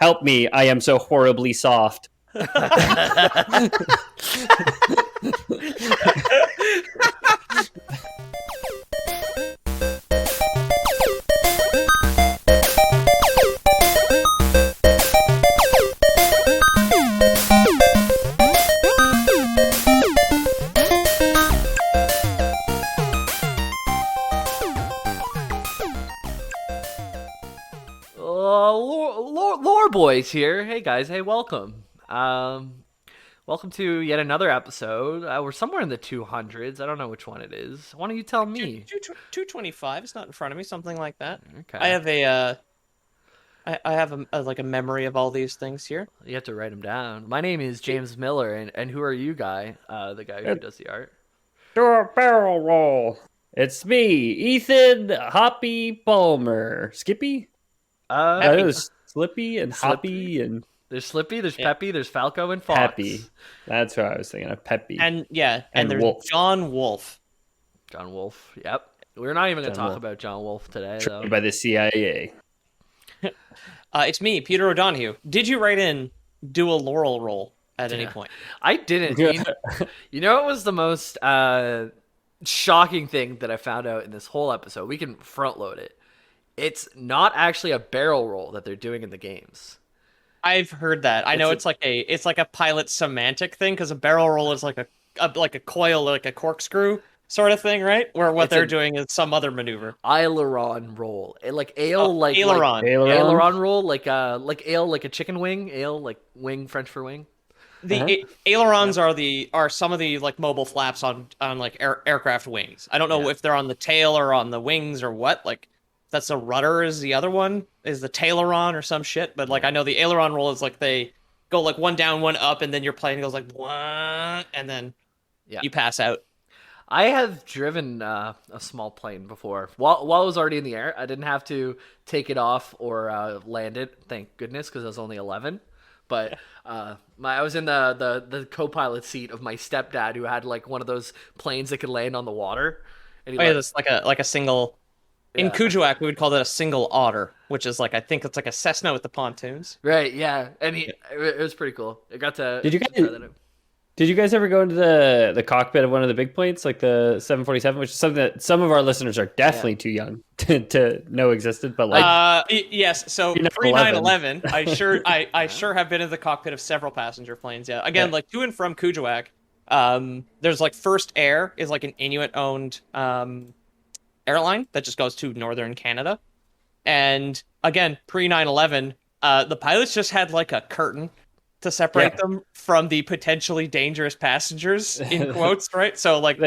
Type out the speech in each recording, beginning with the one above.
Help me, I am so horribly soft. Lore boys here. Hey guys, hey, welcome. Welcome to yet another episode. We're somewhere in the 200s. I don't know which one it is. Why don't you tell me? 225. It's not in front of me. Something like that. Okay. I have I have a memory of all these things here. You have to write them down. My name is James Miller, and who are you, guy? The guy who does the art. Do a barrel roll. It's me, Ethan Hoppy Palmer. Skippy? That was Slippy and Hoppy and There's Slippy, there's Peppy, there's Falco and Fox. Peppy. That's what I was thinking of. Peppy. And there's Wolf. John Wolf. John Wolf. Yep. We're not even going to John talk Wolf. about John Wolf today, though. Trained by the CIA. It's me, Peter O'Donohue. Did you write in do a Laurel roll at any point? I didn't. You know what was the most shocking thing that I found out in this whole episode? We can front load it. It's not actually a barrel roll that they're doing in the games. I've heard that. I know it's like a pilot semantic thing because a barrel roll is like a coil, like a corkscrew sort of thing, right? Where what they're doing is some other maneuver. Aileron roll, like aileron, aileron roll, like ale, like a chicken wing, ale like wing, French for wing. The ailerons are some of the like mobile flaps on like aircraft wings. I don't know if they're on the tail or on the wings or what. Like that's the rudder is the other one is the taileron or some shit. But like I know the aileron roll is like they go like one down, one up, and then your plane goes like one, and then you pass out. I have driven a small plane before. While I was already in the air, I didn't have to take it off or land it. Thank goodness, because I was only 11. But I was in the co-pilot seat of my stepdad, who had like one of those planes that could land on the water. And that's like a single. In Kuujjuaq, we would call that a single otter, which is like I think it's like a Cessna with the pontoons. Right. Yeah. And it was pretty cool. I got to. Did you guys ever go into the cockpit of one of the big planes, like the 747, which is something that some of our listeners are definitely too young to know existed? But like, yes. So pre 9/11, I sure have been in the cockpit of several passenger planes. Yeah. Again, like to and from Kuujjuaq, there's like First Air is like an Inuit owned airline that just goes to northern Canada, and again pre 9/11, the pilots just had like a curtain to separate them from the potentially dangerous passengers, in quotes, right? So like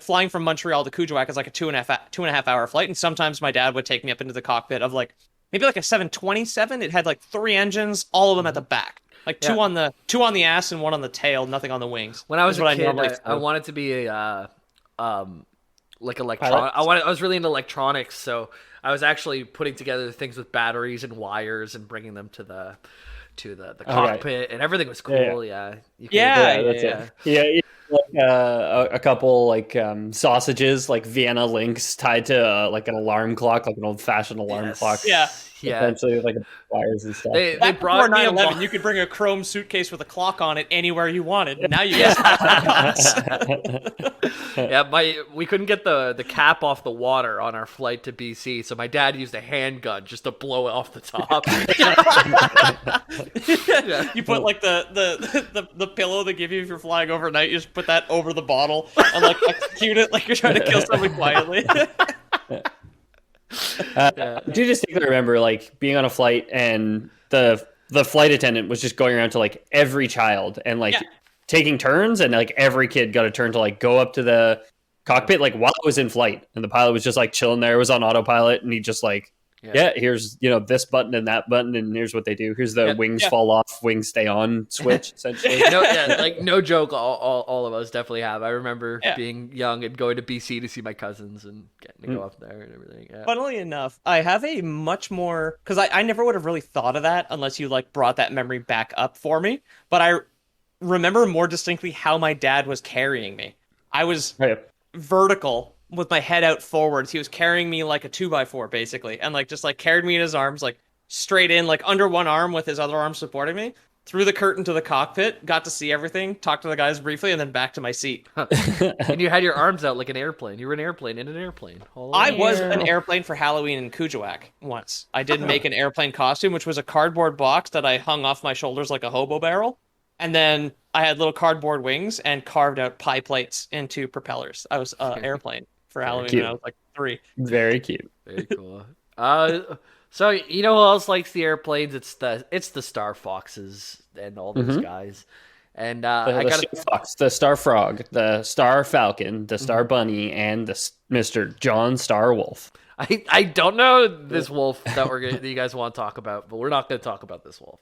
flying from Montreal to Kuujjuaq is like a 2.5 hour flight, and sometimes my dad would take me up into the cockpit of like maybe like a 727. It had like 3 engines, all of them at the back, like two on the ass and one on the tail, nothing on the wings. When I was a kid, I wanted to be a like electronic. I was really into electronics, so I was actually putting together things with batteries and wires and bringing them to the cockpit, and everything was cool. Like, a couple like sausages, like Vienna links tied to like an alarm clock, like an old-fashioned alarm clock. Essentially like wires and stuff. They brought me 9/11, you could bring a chrome suitcase with a clock on it anywhere you wanted. Now you guys we couldn't get the cap off the water on our flight to BC, so my dad used a handgun just to blow it off the top. You put like the pillow they give you if you're flying overnight, you just put that over the bottle and like execute it like you're trying to kill somebody quietly. I do distinctly remember like being on a flight and the flight attendant was just going around to like every child and like taking turns, and like every kid got a turn to like go up to the cockpit like while it was in flight, and the pilot was just like chilling there. It was on autopilot, and he just like here's this button and that button, and here's what they do. Here's the wings fall off, wings stay on switch, essentially. No joke. All of us definitely have. I remember being young and going to BC to see my cousins and getting to go up there and everything. Yeah. Funnily enough, I have a much more because I never would have really thought of that unless you like brought that memory back up for me. But I remember more distinctly how my dad was carrying me. I was vertical with my head out forwards. He was carrying me like a 2x4 basically, and like just like carried me in his arms, like straight in, like under one arm with his other arm supporting me, through the curtain to the cockpit, got to see everything, talked to the guys briefly, and then back to my seat. And you had your arms out like an airplane. You were an airplane in an airplane. I was an airplane for Halloween in Kuujjuaq once. I did make an airplane costume, which was a cardboard box that I hung off my shoulders like a hobo barrel. And then I had little cardboard wings and carved out pie plates into propellers. I was an airplane for Halloween when I was like 3. Very cute. Very cool. So you know who else likes the airplanes? It's the Star Foxes and all those guys. And I got Star Fox, the Star Frog, the Star Falcon, the Star Bunny, and the Mr. John Star Wolf. I don't know this wolf that that you guys want to talk about, but we're not going to talk about this wolf.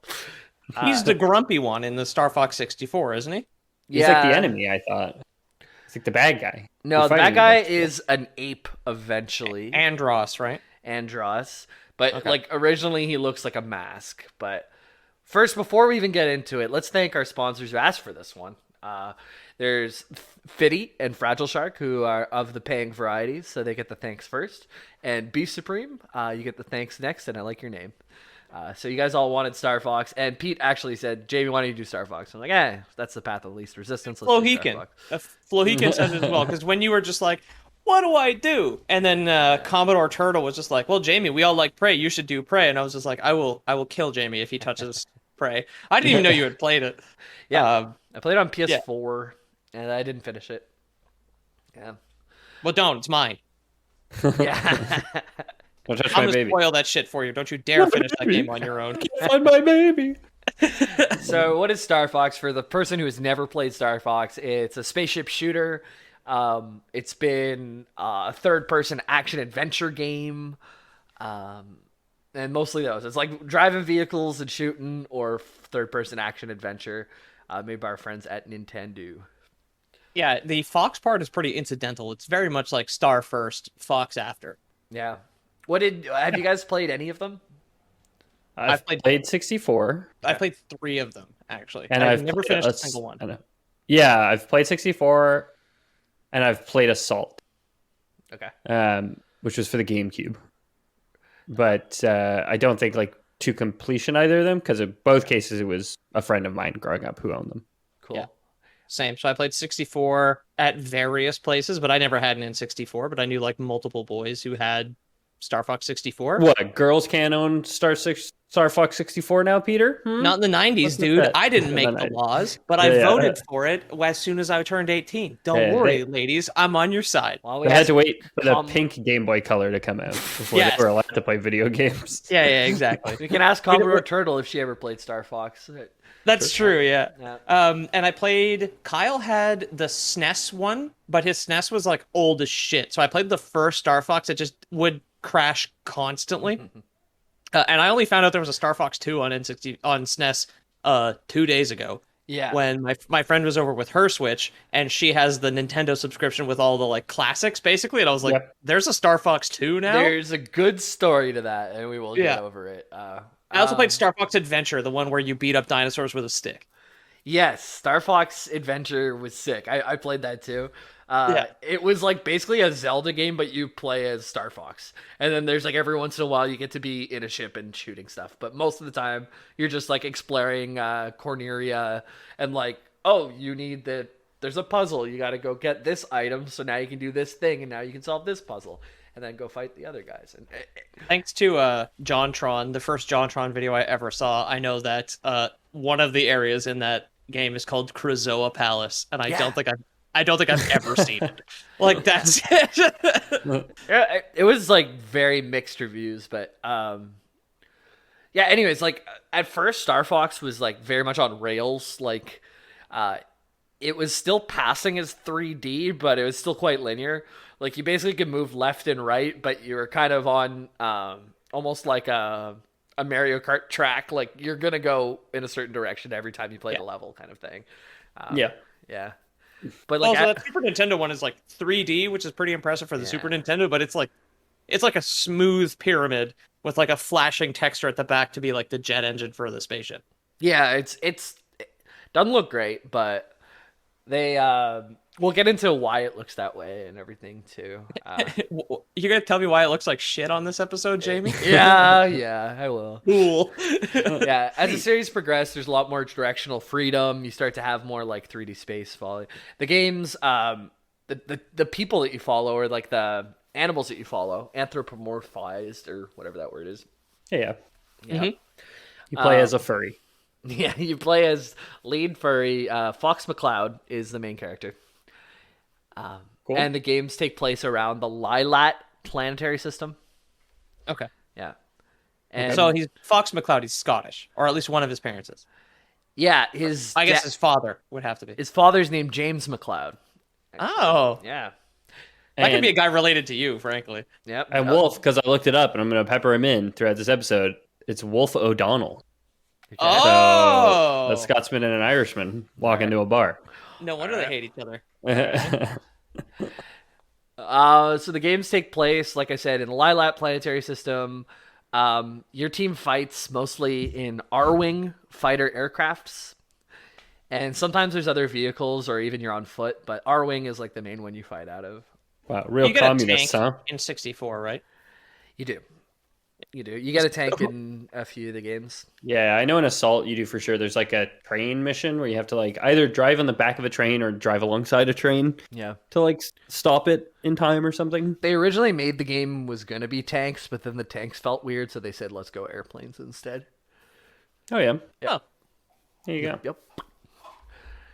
He's the grumpy one in the Star Fox 64, isn't he? He's like the enemy, I thought. He's like the bad guy. No, that guy is an ape eventually. Andross, right? Andross. But like originally he looks like a mask. But first, before we even get into it, let's thank our sponsors who asked for this one. There's Fitty and Fragile Shark, who are of the paying varieties, so they get the thanks first. And Beef Supreme, you get the thanks next, and I like your name. So you guys all wanted Star Fox, and Pete actually said, Jamie, why don't you do Star Fox? I'm like, that's the path of least resistance. Flohican said it as well, because when you were just like, what do I do? And then Commodore Turtle was just like, well, Jamie, we all like Prey. You should do Prey. And I was just like, I will kill Jamie if he touches Prey. I didn't even know you had played it. Yeah, I played it on PS4, and I didn't finish it. Yeah. Well, don't. It's mine. Yeah. Don't touch I'm my gonna baby. spoil that shit for you. Don't you dare finish that game on your own. Find my baby. So what is Star Fox? For the person who has never played Star Fox, it's a spaceship shooter. It's been a third-person action-adventure game. And mostly those. It's like driving vehicles and shooting, or third-person action-adventure made by our friends at Nintendo. Yeah, the Fox part is pretty incidental. It's very much like Star first, Fox after. Yeah. Have you guys played any of them? I've played 64. I played 3 of them, actually. And I've never finished a single one. Yeah, I've played 64, and I've played Assault. Okay. Which was for the GameCube. But I don't think to completion either of them, because in both cases it was a friend of mine growing up who owned them. Cool. Yeah. Same. So I played 64 at various places, but I never had an N64, but I knew multiple boys who had Star Fox 64. What, girls can't own Star Fox 64 now, Peter? Not in the 90s, dude. I didn't make the laws, but I voted for it as soon as I turned 18. Don't worry, ladies. I'm on your side. Well, they had to wait for the pink Game Boy Color to come out before they were allowed to play video games. Yeah, exactly. We can ask Commodore Turtle if she ever played Star Fox. That's true, yeah. And I played... Kyle had the SNES one, but his SNES was old as shit. So I played the first Star Fox. It just would crash constantly. And I only found out there was a Star Fox 2 on SNES 2 days ago. Yeah. When my friend was over with her Switch, and she has the Nintendo subscription with all the classics, basically, and I was like, there's a Star Fox 2 now? There's a good story to that, and we will get over it. I also played Star Fox Adventure, the one where you beat up dinosaurs with a stick. Yes, Star Fox Adventure was sick. I played that too. It was basically a Zelda game, but you play as Star Fox. And then there's every once in a while you get to be in a ship and shooting stuff. But most of the time you're just exploring Corneria and you need there's a puzzle. You got to go get this item. So now you can do this thing and now you can solve this puzzle. And then go fight the other guys. And thanks to JonTron, the first JonTron video I ever saw, I know that one of the areas in that game is called Krazoa Palace, and I don't think I've ever seen it. That's it. It was very mixed reviews, but anyways, at first Star Fox was very much on rails. It was still passing as 3D, but it was still quite linear. You basically could move left and right, but you were kind of on almost like a Mario Kart track. You're going to go in a certain direction every time you play the level kind of thing. Yeah. But so that Super Nintendo one is 3D, which is pretty impressive for the Super Nintendo, but it's a smooth pyramid with a flashing texture at the back to be the jet engine for the spaceship. Yeah, it doesn't look great, but they We'll get into why it looks that way and everything too. You're gonna tell me why it looks like shit on this episode, Jamie? Yeah, I will. Cool. Yeah, as the series progresses, there's a lot more directional freedom. You start to have more like 3D space falling. The games, the people that you follow, or like the animals that you follow, anthropomorphized or whatever that word is. Yeah. Yeah. You play as a furry. Yeah, you play as lead furry. Fox McCloud is the main character. Cool. And the games take place around the Lilat planetary system. Okay. Yeah. And So he's Fox McCloud. He's Scottish, or at least one of his parents is. yeah, I guess his father would have to be. his father's named James McCloud. Oh, Yeah. that could be a guy related to you, frankly. Yep. And Wolf, because I looked it up and I'm going to pepper him in throughout this episode. It's Wolf O'Donnell. Oh, So a Scotsman and an Irishman walk into a bar. No wonder they hate each other. So the games take place, like I said, in the Lilat planetary system. Your team fights mostly in R-wing fighter aircrafts, and sometimes there's other vehicles, or even you're on foot. But R-wing is like the main one you fight out of. Wow, real You get communists, a huh? tank in 64, right? You do. You do. You get a tank in a few of the games. Yeah, I know in Assault you do for sure. There's like a train mission where you have to like either drive on the back of a train or drive alongside a train Yeah. to like stop it in time or something. They originally made the game was going to be tanks, but then the tanks felt weird, so they said, let's go airplanes instead. Oh yeah. Oh, There you go. Yep.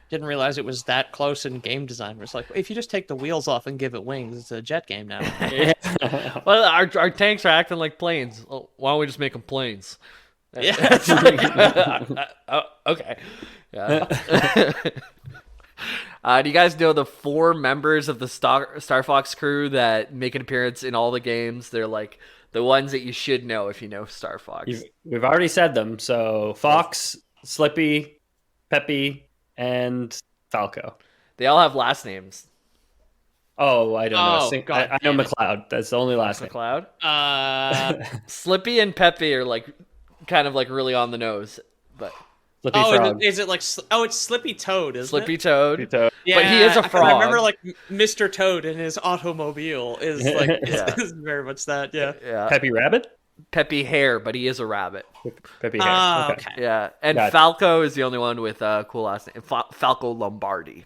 didn't realize it was that close in game design. It's like, if you just take the wheels off and give it wings, it's a jet game now. Well, our tanks are acting like planes. Oh, why don't we just make them planes? Yeah. Okay. Yeah. Do you guys know the 4 members of the Star Fox crew that make an appearance in all the games? They're like the ones that you should know if you know Star Fox. We've already said them. So Fox, Slippy, Peppy, and Falco. They all have last names. Oh, I don't know. God I know damn it. McCloud. That's the only last name. McCloud. Slippy. Slippy and Peppy are like kind of like really on the nose, but Slippy Oh, Frog. is it like? it's Slippy Toad, isn't Slippy it? Toad. Slippy Toad. Yeah, But he is a 'cause frog. I remember like Mr. Toad in his automobile is like Yeah. is very much that. Yeah. Yeah. Peppy Rabbit? Peppy Hare, but he is a rabbit. Peppy Hare. Ah, okay. okay. Yeah, and Gotcha. Falco is the only one with a cool last name. Falco Lombardi.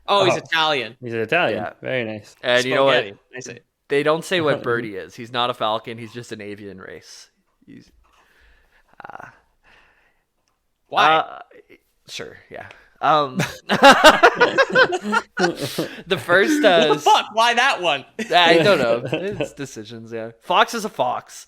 Oh, he's Oh. Italian. He's Italian. Yeah. Very nice. And you know what? Spaghetti. I say. They don't say what bird he is. He's not a falcon. He's just an avian race. He's Why? sure, yeah. The first What the fuck? Why that one? I don't know. It's decisions, yeah. Fox is a fox.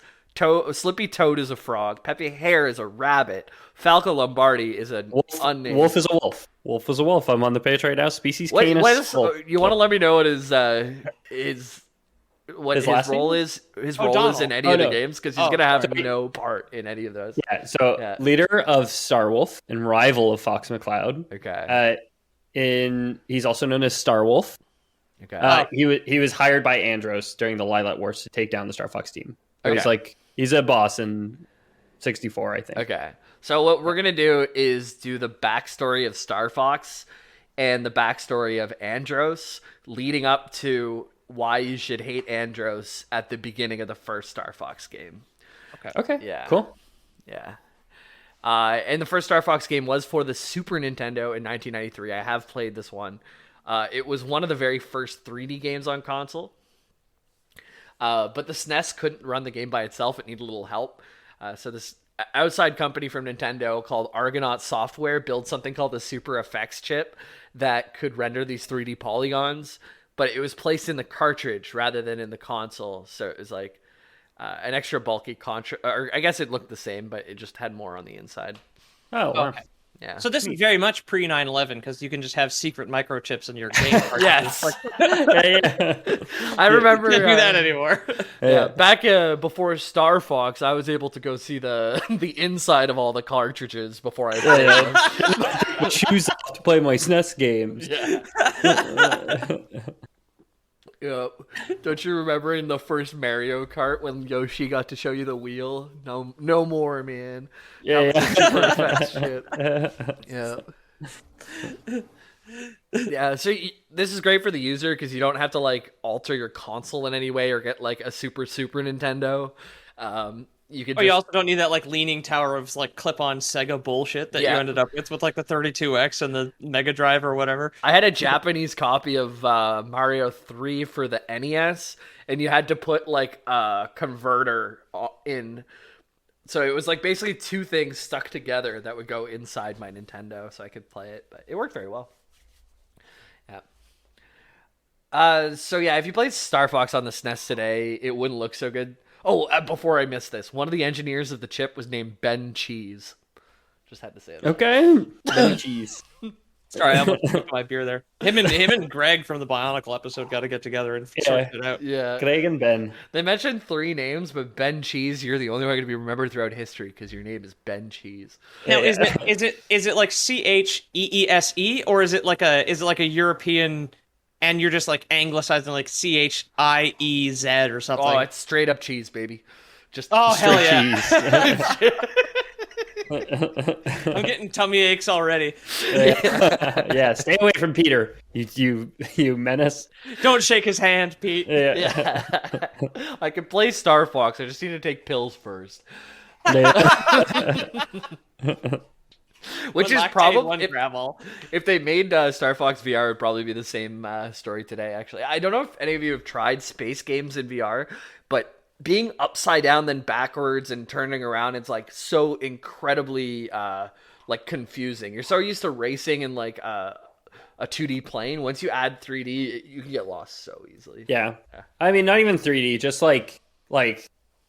Slippy Toad is a frog. Peppy Hare is a rabbit. Falco Lombardi is an unnamed. Wolf is a wolf. Wolf is a wolf. I'm on the page right now. Species What Canis. is, you want to let me know what his last role name? is? His role is Donald. in any Oh, of the no. games because he's Oh, gonna have sorry. no part in any of those. Yeah. So Yeah. leader of Starwolf and rival of Fox McCloud. Okay. He's also known as Starwolf. Okay. He was hired by Andross during the Lilat Wars to take down the Star Fox team. So Okay. he's a boss in 64, I think. Okay. So what we're gonna do is do the backstory of Star Fox and the backstory of Andross, leading up to why you should hate Andross at the beginning of the first Star Fox game. Okay. Yeah. Cool. Yeah. And the first Star Fox game was for the Super Nintendo in 1993. I have played this one. It was one of the very first 3D games on console. But the SNES couldn't run the game by itself. It needed a little help. So this outside company from Nintendo called Argonaut Software built something called the Super Effects chip that could render these 3D polygons, but it was placed in the cartridge rather than in the console. So it was like an extra bulky or I guess it looked the same, but it just had more on the inside. Oh, wow. Okay. Yeah. So this is very much pre 9/11 because you can just have secret microchips in your game. Yes. Yeah. I remember Can't do that anymore. Yeah, back before Star Fox, I was able to go see the inside of all the cartridges before I played them. Choose to play my SNES games. Yeah. Don't you remember in the first Mario Kart when Yoshi got to show you the wheel? No more, man. Yeah. Super effects shit. Yeah. Yeah, so this is great for the user because you don't have to like alter your console in any way or get like a Super Nintendo. You could. You also don't need that like leaning tower of like clip-on Sega bullshit that you ended up with like the 32X and the Mega Drive or whatever. I had a Japanese copy of Mario 3 for the NES, and you had to put like a converter in. So it was like basically two things stuck together that would go inside my Nintendo so I could play it, but it worked very well. Yeah. So yeah, if you played Star Fox on the SNES today, it wouldn't look so good. Oh, before I missed this, one of the engineers of the chip was named Ben Cheese. Just had to say it. Okay. Ben Cheese. Sorry, I'm looking my beer there. Him and Greg from the Bionicle episode got to get together and sort it out. Yeah. Greg and Ben. They mentioned 3 names, but Ben Cheese, you're the only one going to be remembered throughout history because your name is Ben Cheese. Now, is it like CHEESE or is it like a European, and you're just like anglicizing like CHIEZ or something? Oh, it's straight up cheese, baby. Just hell yeah. Cheese. I'm getting tummy aches already. Yeah, stay away from Peter. You menace. Don't shake his hand, Pete. Yeah. I can play Star Fox. I just need to take pills first. Which is probably if they made Star Fox VR, it would probably be the same story today. Actually, I don't know if any of you have tried space games in VR, but being upside down then backwards and turning around, it's like so incredibly like confusing. You're so used to racing in like a 2D plane. Once you add 3D, you can get lost so easily. Yeah. I mean, not even 3D, just like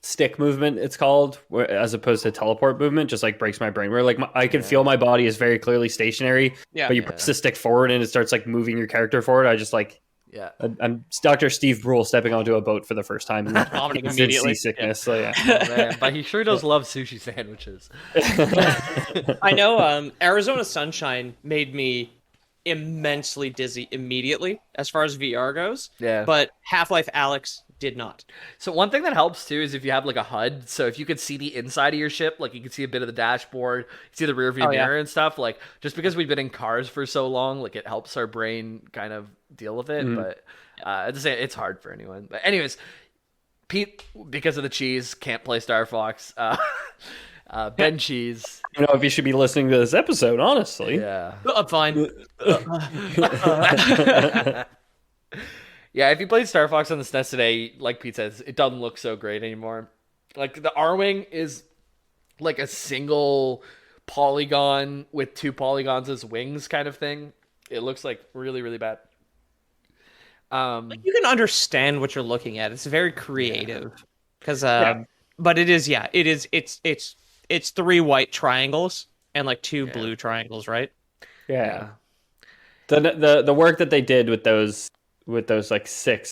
stick movement, it's called, as opposed to teleport movement, just like breaks my brain. Where like I can feel my body is very clearly stationary, but you press the stick forward and it starts like moving your character forward. I just like. Yeah, I'm Dr. Steve Brule stepping onto a boat for the first time and vomiting immediately. Seasickness. So yeah, oh, man. But he sure does love sushi sandwiches. I know. Arizona Sunshine made me immensely dizzy immediately as far as VR goes. Yeah, but Half-Life Alyx did not. So one thing that helps too is if you have like a HUD. So if you could see the inside of your ship, like you can see a bit of the dashboard, you see the rear view mirror and stuff. Like just because we've been in cars for so long, like it helps our brain kind of deal with it. But it's hard for anyone. But anyways, Pete, because of the cheese, can't play Star Fox. Ben Cheese. You know, if you should be listening to this episode, honestly. Yeah. I'm fine. Yeah, if you played Star Fox on the SNES today, like Pete says, it doesn't look so great anymore. Like, the R-Wing is like a single polygon with 2 polygons as wings kind of thing. It looks like really, really bad. You can understand what you're looking at. It's very creative. Because, but it's 3 white triangles and like 2 blue triangles, right? Yeah. The work that they did with those like 6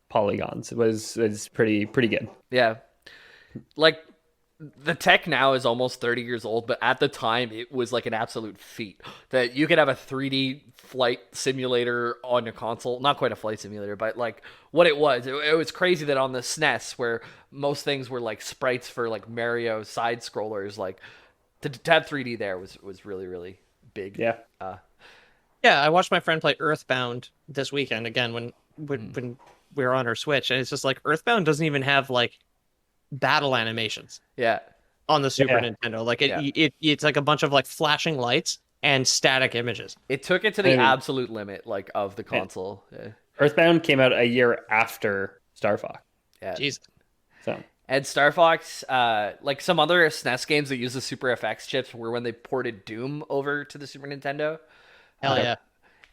polygons was pretty good. Yeah. Like the tech now is almost 30 years old, but at the time it was like an absolute feat that you could have a 3D flight simulator on your console. Not quite a flight simulator, but like what it was. It was crazy that on the SNES, where most things were like sprites for like Mario side scrollers, like to have 3D there was really, really big. Yeah. Yeah, I watched my friend play Earthbound this weekend again when we were on our Switch, and it's just like Earthbound doesn't even have like battle animations. Yeah. On the Super Nintendo, like it's like a bunch of like flashing lights and static images. It took it to the absolute limit, like of the console. Yeah. Earthbound came out a year after Star Fox. Yeah. Jeez. So. And Star Fox, like some other SNES games that use the Super FX chips, were when they ported Doom over to the Super Nintendo. Hell yeah.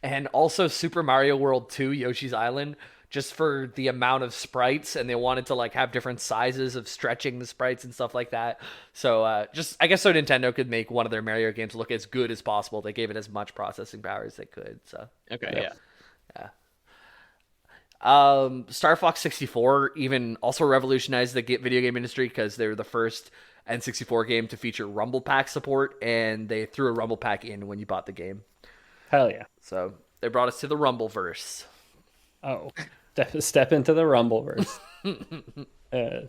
And also Super Mario World 2, Yoshi's Island, just for the amount of sprites, and they wanted to like have different sizes of stretching the sprites and stuff like that. So I guess so Nintendo could make one of their Mario games look as good as possible. They gave it as much processing power as they could. So Star Fox 64 even also revolutionized the video game industry because they were the first N64 game to feature Rumble Pack support, and they threw a Rumble Pack in when you bought the game. Hell yeah. So they brought us to the Rumbleverse. Oh, step into the Rumbleverse.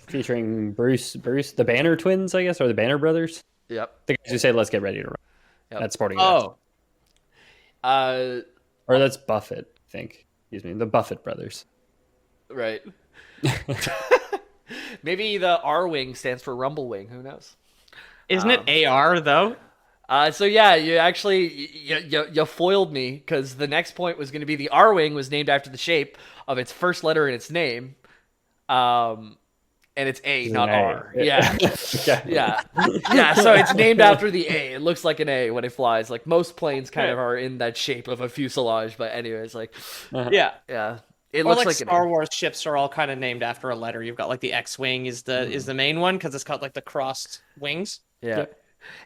Featuring Bruce, the Banner twins, I guess, or the Banner brothers. Yep. The guys who say, let's get ready to run. Yep. That's sporting. Oh. Or that's Buffett, I think. Excuse me, the Buffett brothers. Right. Maybe the R wing stands for Rumble Wing. Who knows? Isn't it AR though? So yeah, you actually you foiled me, because the next point was going to be the R wing was named after the shape of its first letter in its name, and it's A, not R. Yeah, yeah. So it's named after the A. It looks like an A when it flies. Like most planes kind of are in that shape of a fuselage. But anyways, like yeah. It Or looks like like Star Wars ships are all kind of named after a letter. You've got like the X-wing is the main one because it's got like the crossed wings. Yeah. Yep.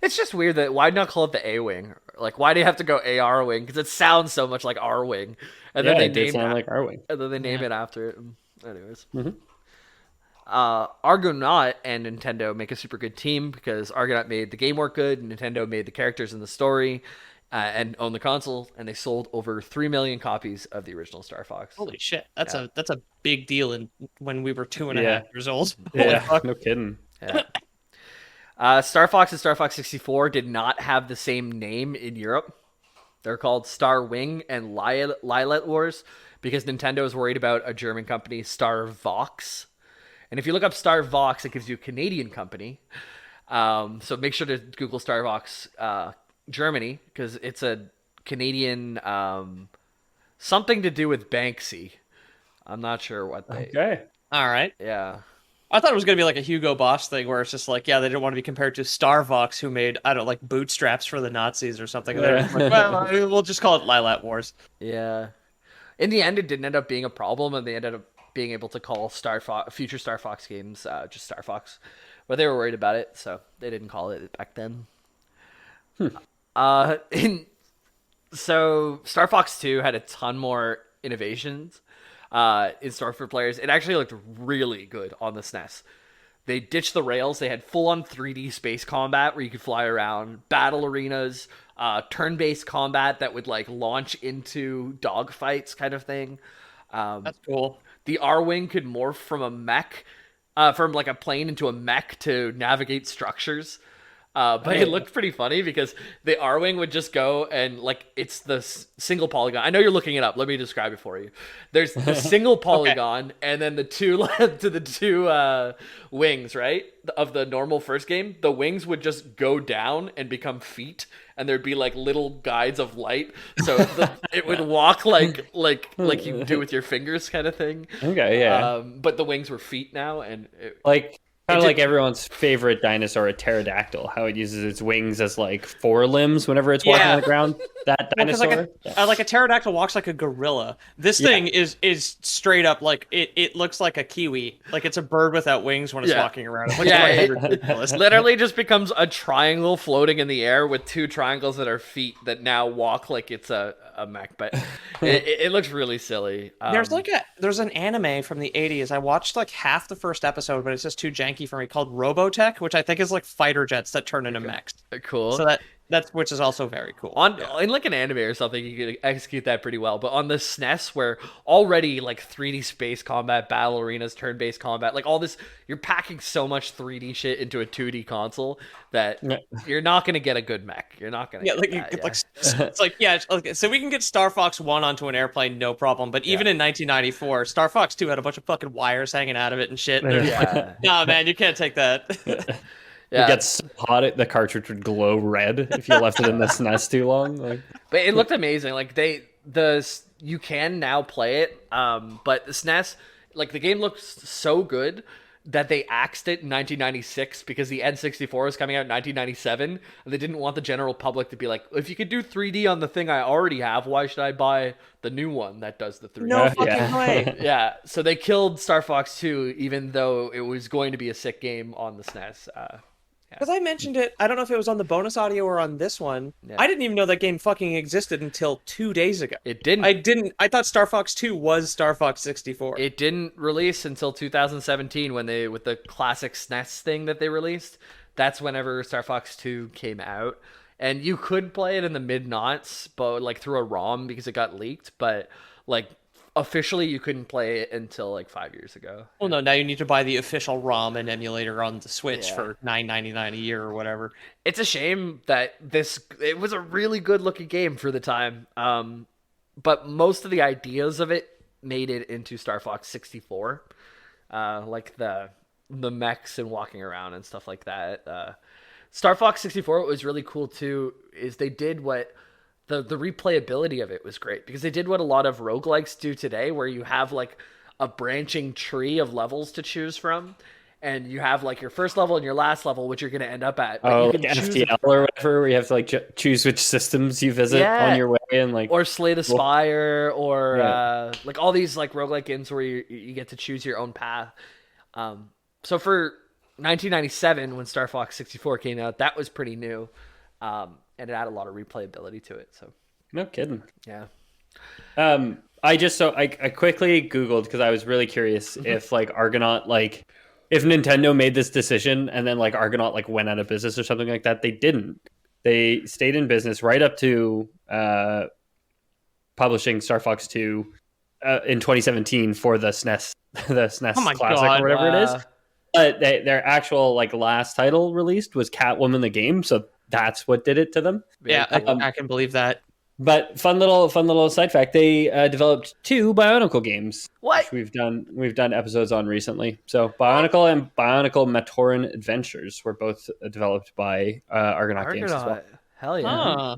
It's just weird that why not call it the A wing? Like, why do you have to go AR wing? Because it sounds so much like R wing, and then they it did name sound like R-wing. and then they name it after it. Anyways, Argonaut and Nintendo make a super good team, because Argonaut made the game work good, and Nintendo made the characters in the story, and owned the console, and they sold over 3 million copies of the original Star Fox. Holy shit, that's a big deal when we were 2.5 years old. Holy Yeah, fuck. no kidding. Yeah. Star Fox and Star Fox 64 did not have the same name in Europe. They're called Star Wing and Lilet Wars, because Nintendo is worried about a German company, Star Vox. And if you look up Star Vox, it gives you a Canadian company. So make sure to Google Star Vox Germany, because it's a Canadian something to do with Banksy. I'm not sure what they... Okay. All right. Yeah. I thought it was going to be like a Hugo Boss thing where it's just like, yeah, they didn't want to be compared to Star Fox, who made, I don't know, like bootstraps for the Nazis or something. They're just like, well, we'll just call it Lilat Wars. Yeah. In the end, it didn't end up being a problem, and they ended up being able to call future Star Fox games just Star Fox. But they were worried about it, so they didn't call it back then. So Star Fox 2 had a ton more innovations in store for players. It actually looked really good on the SNES. They ditched the rails. They had full-on 3D space combat where you could fly around, battle arenas, turn-based combat that would like launch into dogfights kind of thing. That's cool. The R-Wing could morph from a mech, from like a plane into a mech to navigate structures. But it looked pretty funny because the R-Wing would just go and, like, it's the single polygon. I know you're looking it up. Let me describe it for you. There's the single polygon, and then the two wings, right? Of the normal first game, the wings would just go down and become feet, and there'd be, like, little guides of light. So it would walk like you do with your fingers kind of thing. Okay, yeah. But the wings were feet now, and... Kind of like everyone's favorite dinosaur, a pterodactyl, how it uses its wings as like forelimbs whenever it's walking on the ground. That dinosaur, like a pterodactyl walks like a gorilla. This thing is straight up like it looks like a kiwi, like it's a bird without wings when it's walking around. It ridiculous. Literally just becomes a triangle floating in the air with two triangles that are feet that now walk like it's a mech. But it looks really silly. There's an anime from the 80s. I watched like half the first episode, but it's just too janky for me, called Robotech, which I think is like fighter jets that turn into mechs. Cool. So that's which is also very cool. In like an anime or something, you can execute that pretty well. But on the SNES, where already like 3D space combat, battle arenas, turn-based combat, like all this, you're packing so much 3D shit into a 2D console that you're not gonna get a good mech. You're not gonna. It's like so we can get Star Fox 1 onto an airplane, no problem. But even in 1994, Star Fox 2 had a bunch of fucking wires hanging out of it and shit. Like, nah, man, you can't take that. It gets so hot, the cartridge would glow red if you left it in the SNES too long. Like. But it looked amazing. Like you can now play it, but the SNES, like the game looks so good that they axed it in 1996 because the N64 was coming out in 1997, and they didn't want the general public to be like, if you could do 3D on the thing I already have, why should I buy the new one that does the 3D? No fucking way. Yeah, so they killed Star Fox 2, even though it was going to be a sick game on the SNES. Because I mentioned it, I don't know if it was on the bonus audio or on this one. Yeah. I didn't even know that game fucking existed until 2 days ago. It didn't. I thought Star Fox 2 was Star Fox 64. It didn't release until 2017 when with the classic SNES thing that they released. That's whenever Star Fox 2 came out. And you could play it in the mid-noughts, but like through a ROM because it got leaked. But like officially you couldn't play it until like 5 years ago. Well, no, now you need to buy the official ROM and emulator on the Switch Yeah. for $9.99 a year or whatever. It's a shame that it was a really good looking game for the time. But most of the ideas of it made it into Star Fox 64. Like the mechs and walking around and stuff like that. Star Fox 64, what was really cool too is they did what the replayability of it was great, because they did what a lot of roguelikes do today, where you have like a branching tree of levels to choose from, and you have like your first level and your last level, which you're going to end up at. But you can choose FTL or whatever, where you have to like choose which systems you visit on your way, and like or Slay the Spire, or like all these like roguelike games where you get to choose your own path. So for 1997, when Star Fox 64 came out, that was pretty new. And it had a lot of replayability to it. So no kidding. Yeah. I quickly Googled, because I was really curious if like Argonaut, like if Nintendo made this decision and then like Argonaut like went out of business or something like that. They didn't. They stayed in business right up to publishing Star Fox 2 in 2017 for the SNES, the SNES Classic or whatever it is. But their actual like last title released was Catwoman the game, so that's what did it to them. Yeah, I can believe that. But fun little side fact: they developed 2 Bionicle games, which we've done episodes on recently. So Bionicle and Bionicle Matoran Adventures were both developed by Argonaut Games as well. Hell yeah!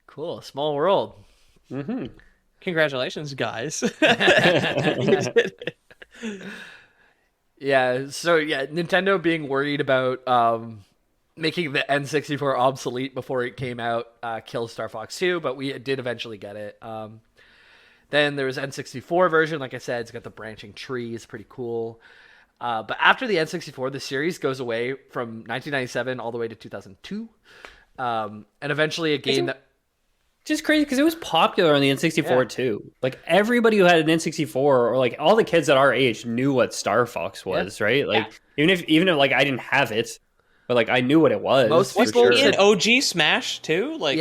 Cool, small world. Mm-hmm. Congratulations, guys! Yeah. So yeah, Nintendo being worried about making the N64 obsolete before it came out killed Star Fox 2, but we did eventually get it. Then there was N64 version, like I said, it's got the branching trees, pretty cool. But after the N64, the series goes away from 1997 all the way to 2002. And eventually a game that... Just crazy, because it was popular on the N64 too. Like everybody who had an N64, or like all the kids at our age, knew what Star Fox was, right? Like even if like I didn't have it, but like I knew what it was. Most people in OG Smash too. Like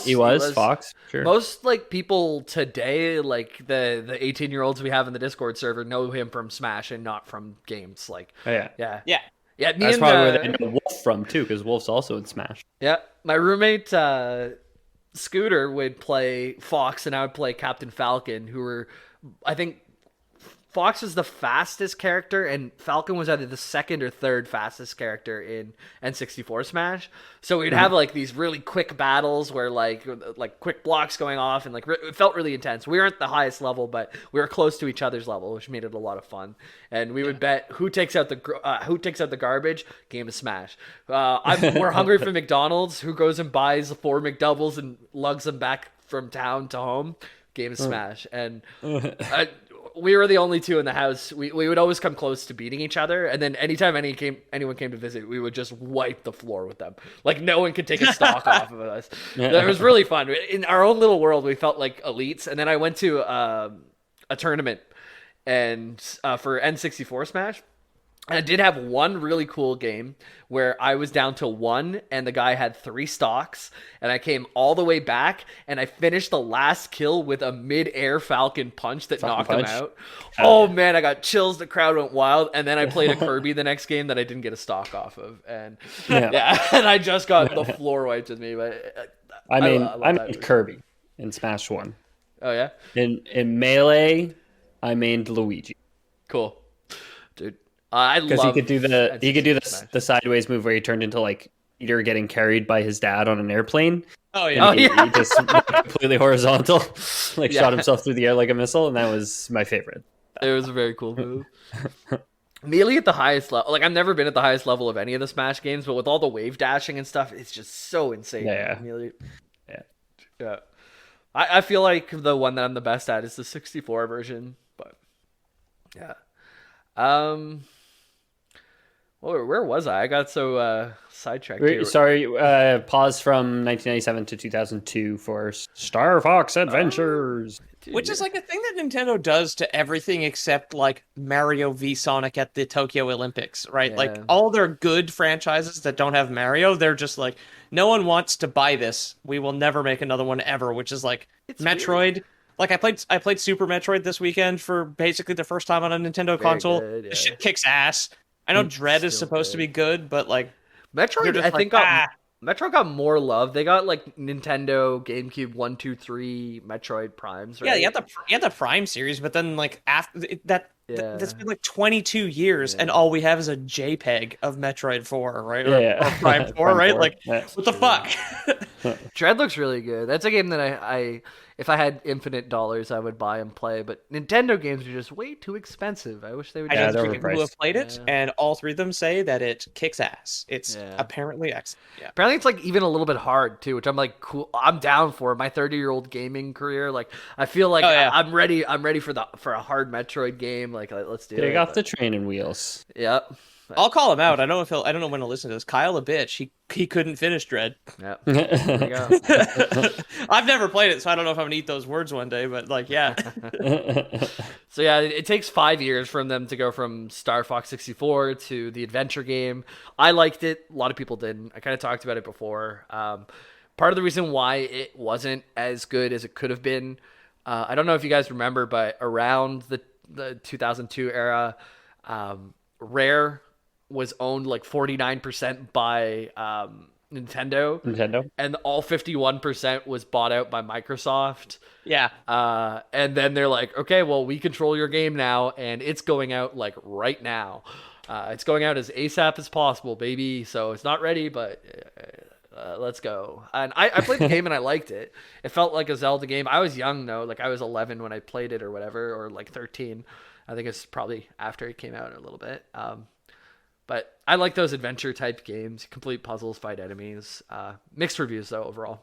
he was Fox. Sure. Most like people today, like the 18-year-olds we have in the Discord server, know him from Smash and not from games. Like yeah. That's probably where they know Wolf from too, because Wolf's also in Smash. Yeah, my roommate Scooter would play Fox and I would play Captain Falcon, who were, I think Fox was the fastest character and Falcon was either the second or third fastest character in N64 Smash. So we'd have like these really quick battles where like quick blocks going off, and like it felt really intense. We weren't the highest level, but we were close to each other's level, which made it a lot of fun. And we would bet who takes out the garbage. Game of Smash. We're hungry for McDonald's. Who goes and buys 4 McDoubles and lugs them back from town to home? Game of Smash. And we were the only 2 in the house. We would always come close to beating each other, and then anytime anyone came to visit, we would just wipe the floor with them. Like no one could take a stock off of us. It was really fun. In our own little world, we felt like elites. And then I went to a tournament and for N64 Smash. And I did have one really cool game where I was down to 1 and the guy had 3 stocks, and I came all the way back and I finished the last kill with a mid-air Falcon punch that knocked him out. Oh man, I got chills. The crowd went wild. And then I played a Kirby the next game that I didn't get a stock off of, and and I just got the floor wiped with me. But I made Kirby in Smash 1. Oh yeah. In Melee, I made Luigi. Cool, dude. Because he could do the sideways move where he turned into like Peter getting carried by his dad on an airplane. Oh yeah, he just went completely horizontal, like shot himself through the air like a missile, and that was my favorite. It was a very cool move. Melee at the highest level. Like I've never been at the highest level of any of the Smash games, but with all the wave dashing and stuff, it's just so insane. Melee. Yeah. I feel like the one that I'm the best at is the 64 version, but yeah. Well, where was I? I got so sidetracked here. Sorry, pause from 1997 to 2002 for Star Fox Adventures. Which is like a thing that Nintendo does to everything except like Mario v Sonic at the Tokyo Olympics, right? Like all their good franchises that don't have Mario, they're just like, no one wants to buy this. We will never make another one ever, which is like Metroid, Like I played Super Metroid this weekend for basically the first time on a Nintendo console. good, This shit kicks ass. I know Dread is supposed to be good, but like Metroid, I think Metroid got more love. They got like Nintendo, GameCube 1, 2, 3 Metroid Primes, right? Yeah, you had the Prime series, but then like after that's been like 22 years, and all we have is a JPEG of Metroid 4, right? Or Prime 4, Prime right? 4. Like, That's what the fuck? Dread looks really good. That's a game that I if I had infinite dollars, I would buy and play. But Nintendo games are just way too expensive. I wish they would. I know they're three people who have played it, and all three of them say that it kicks ass. It's apparently excellent. Yeah. Apparently, it's like even a little bit hard too, which I'm like, cool. I'm down for my 30-year-old gaming career. Like, I feel like I'm ready. I'm ready for a hard Metroid game. Like, let's do it. Take off the training wheels. Yep. I'll call him out. I don't know when to listen to this. Kyle a bitch. He couldn't finish Dread. Yep. There you go. I've never played it, so I don't know if I'm gonna eat those words one day. But like, yeah. So yeah, it takes 5 years from them to go from Star Fox 64 to the adventure game. I liked it. A lot of people didn't. I kind of talked about it before. Part of the reason why it wasn't as good as it could have been, I don't know if you guys remember, but around the 2002 era, Rare was owned like 49% by Nintendo, and all 51% was bought out by Microsoft. Yeah. And then they're like, okay, well, we control your game now, and it's going out like right now. It's going out as ASAP as possible, baby. So it's not ready, but let's go. And I played the game and I liked it. It felt like a Zelda game. I was young though, like I was 11 when I played it or whatever, or like 13. I think it's probably after it came out a little bit. But I like those adventure type games, complete puzzles, fight enemies. Mixed reviews though overall.